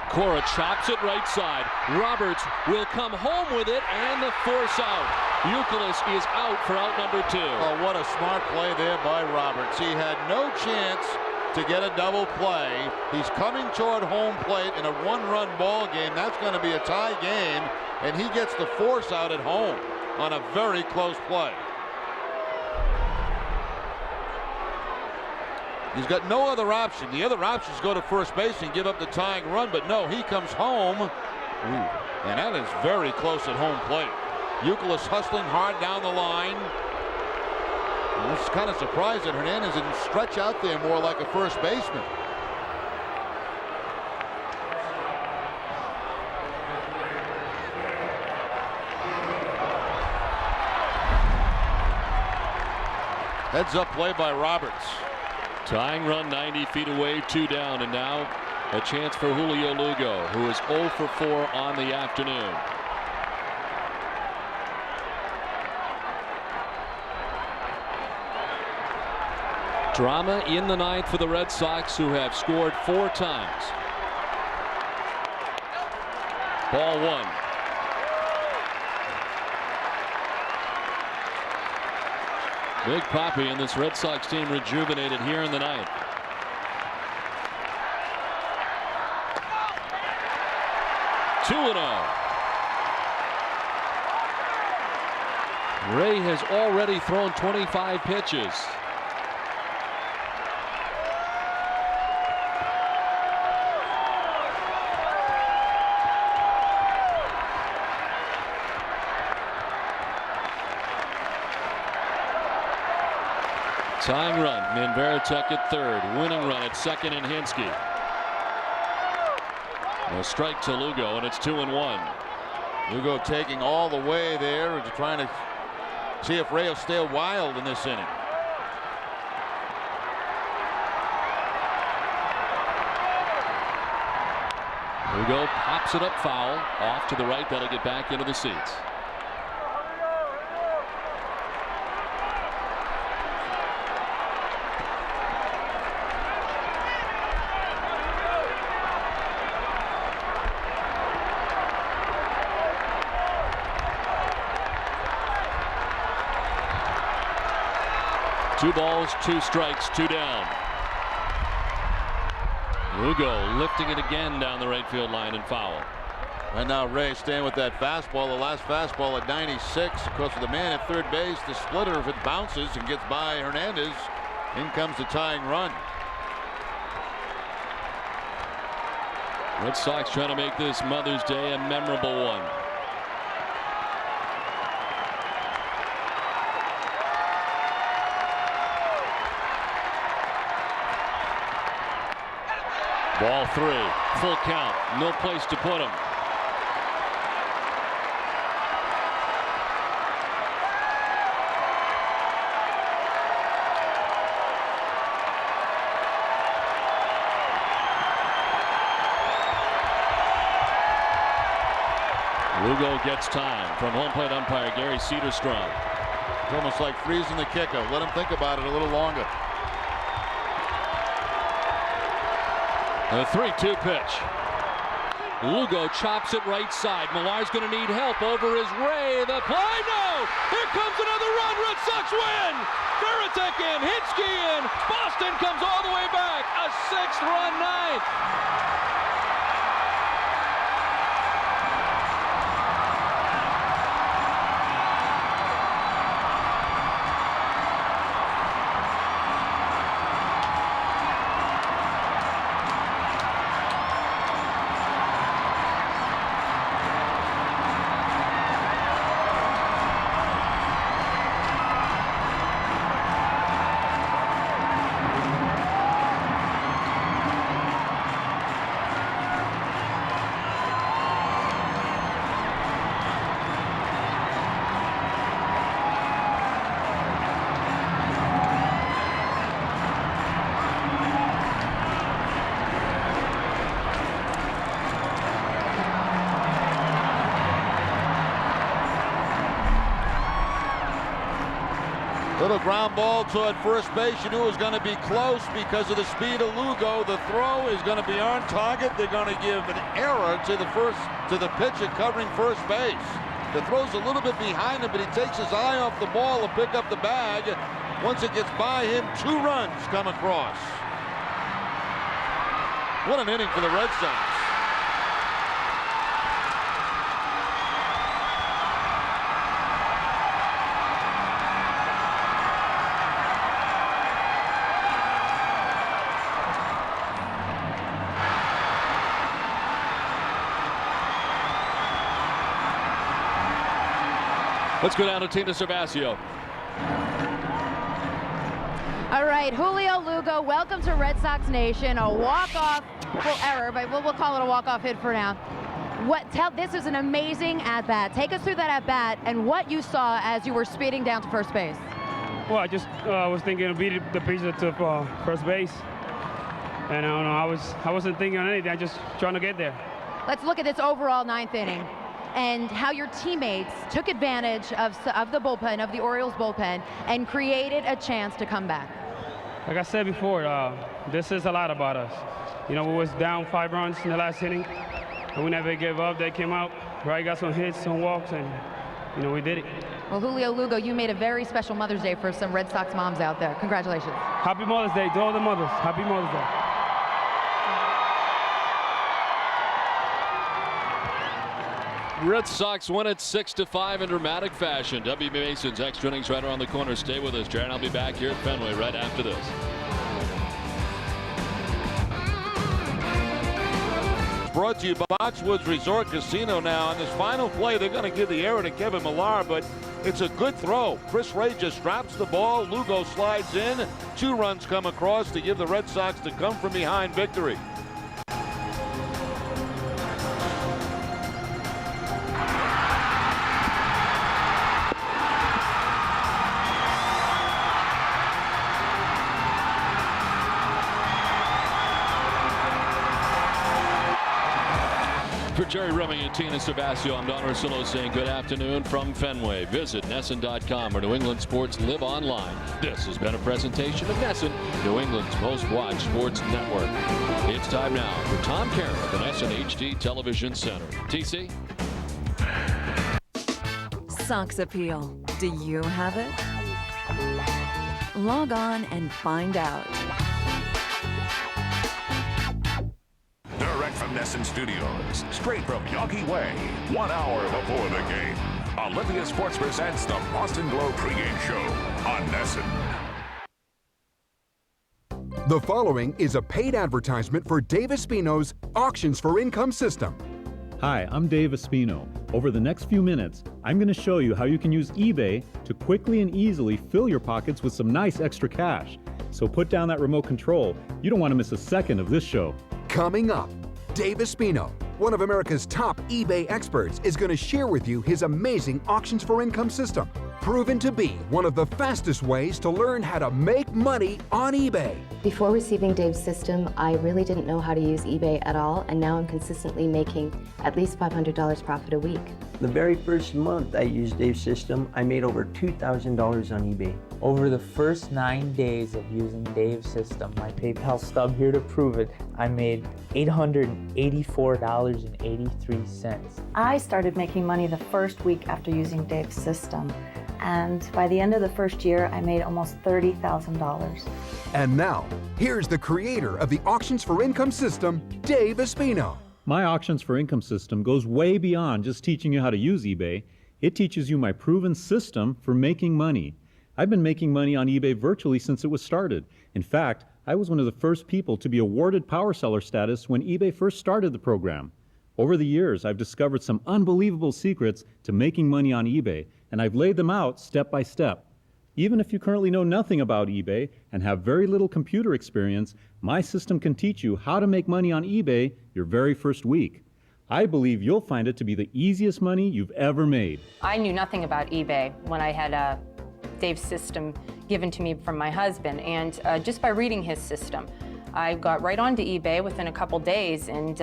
Cora chops it right side. Roberts will come home with it, and the force out. Youkilis is out for out number 2. Oh, what a smart play there by Roberts. He had no chance to get a double play. He's coming toward home plate in a one-run ball game. That's going to be a tie game, and he gets the force out at home on a very close play. He's got no other option. The other option is go to first base and give up the tying run, but no, he comes home. And that is very close at home plate. Youkilis hustling hard down the line. I was kind of surprised that Hernandez didn't stretch out there more like a first baseman. Heads up play by Roberts. Tying run 90 feet away, 2 down, and now a chance for Julio Lugo, who is 0 for 4 on the afternoon. Drama in the ninth for the Red Sox, who have scored 4 times. Ball 1. Big Papi and this Red Sox team rejuvenated here in the ninth. Two and 0. Ray has already thrown 25 pitches. Tying run, Manveritek at third. Winning run at second and Hinsky. A strike to Lugo, and it's 2-1. Lugo taking all the way there and trying to see if Ray will stay wild in this inning. Lugo pops it up foul. Off to the right. That'll get back into the seats. Two balls, 2 strikes, 2 down. Lugo lifting it again down the right field line and foul. And now Ray staying with that fastball, the last fastball at 96. Of course, with the man at third base, the splitter, if it bounces and gets by Hernandez, in comes the tying run. Red Sox trying to make this Mother's Day a memorable one. Ball 3, full count, no place to put him. Lugo gets time from home plate umpire Gary Cedarstrom. It's almost like freezing the kicker. Let him think about it a little longer. A 3-2 pitch. Lugo chops it right side. Millar's going to need help. Over is Ray. The play. No! Here comes another run. Red Sox win. Veritek in. Hinsky in. Boston comes all the way back. A 6-run ninth. Little ground ball toward first base. You knew it was going to be close because of the speed of Lugo. The throw is going to be on target. They're going to give an error to the pitcher covering first base. The throw's a little bit behind him, but he takes his eye off the ball and pick up the bag. Once it gets by him, 2 runs come across. What an inning for the Red Sox. Let's go down to Tina Cervasio. All right, Julio Lugo, welcome to Red Sox Nation. A walk-off, well, error, but we'll call it a walk-off hit for now. This is an amazing at-bat. Take us through that at-bat and what you saw as you were speeding down to first base. Well, I just was thinking of beating the pitcher to first base. And I don't know, I wasn't thinking on anything. I just trying to get there. Let's look at this overall 9th inning and how your teammates took advantage of the bullpen, of the Orioles bullpen, and created a chance to come back. Like I said before, this says a lot about us. You know, we was down 5 runs in the last inning, and we never gave up. They came out, right, got some hits, some walks, and, you know, we did it. Well, Julio Lugo, you made a very special Mother's Day for some Red Sox moms out there. Congratulations. Happy Mother's Day to all the mothers. Happy Mother's Day. Red Sox win it 6-5 in dramatic fashion. W.B. Mason's extra innings right around the corner. Stay with us, Jared. I'll be back here at Fenway right after this. Brought to you by Foxwoods Resort Casino. Now, on this final play, they're going to give the error to Kevin Millar, but it's a good throw. Chris Ray just drops the ball. Lugo slides in. 2 runs come across to give the Red Sox the come from behind victory. For Jerry Reming and Tina Cervasio, I'm Don Orsillo saying good afternoon from Fenway. Visit NESN.com or New England Sports Live Online. This has been a presentation of NESN, New England's most watched sports network. It's time now for Tom Caron at the NESN HD Television Center. TC? Sox Appeal. Do you have it? Log on and find out. Direct from NESN Studios, straight from Yankee Way, 1 hour before the game, Olympia Sports presents the Boston Globe pregame show on NESN. The following is a paid advertisement for Dave Espino's Auctions for Income system. Hi, I'm Dave Espino. Over the next few minutes, I'm going to show you how you can use eBay to quickly and easily fill your pockets with some nice extra cash. So put down that remote control. You don't want to miss a second of this show. Coming up, Dave Espino, one of America's top eBay experts, is going to share with you his amazing Auctions for Income system, proven to be one of the fastest ways to learn how to make money on eBay. Before receiving Dave's system, I really didn't know how to use eBay at all, and now I'm consistently making at least $500 profit a week. The very first month I used Dave's system, I made over $2,000 on eBay. Over the first 9 days of using Dave's system, my PayPal stub here to prove it, I made $884.83. I started making money the first week after using Dave's system. And by the end of the first year, I made almost $30,000. And now, here's the creator of the Auctions for Income system, Dave Espino. My Auctions for Income system goes way beyond just teaching you how to use eBay. It teaches you my proven system for making money. I've been making money on eBay virtually since it was started. In fact, I was one of the first people to be awarded power seller status when eBay first started the program. Over the years, I've discovered some unbelievable secrets to making money on eBay, and I've laid them out step by step. Even if you currently know nothing about eBay and have very little computer experience, my system can teach you how to make money on eBay your very first week. I believe you'll find it to be the easiest money you've ever made. I knew nothing about eBay when I had Dave's system given to me from my husband, and just by reading his system, I got right onto eBay within a couple days, and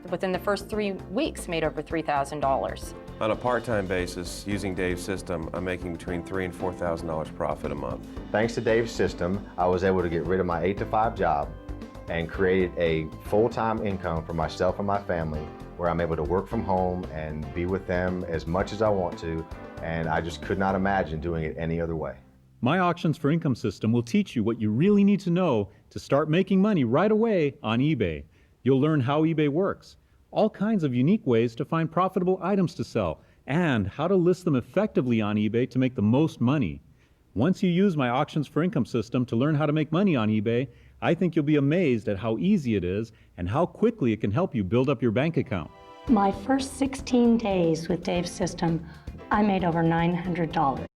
within the first 3 weeks made over $3,000. On a part-time basis, using Dave's system, I'm making between $3,000 and $4,000 profit a month. Thanks to Dave's system, I was able to get rid of my 8-to-5 job and create a full-time income for myself and my family, where I'm able to work from home and be with them as much as I want to, and I just could not imagine doing it any other way. My Auctions for Income system will teach you what you really need to know to start making money right away on eBay. You'll learn how eBay works, all kinds of unique ways to find profitable items to sell, and how to list them effectively on eBay to make the most money. Once you use my Auctions for Income system to learn how to make money on eBay, I think you'll be amazed at how easy it is and how quickly it can help you build up your bank account. My first 16 days with Dave's system, I made over $900.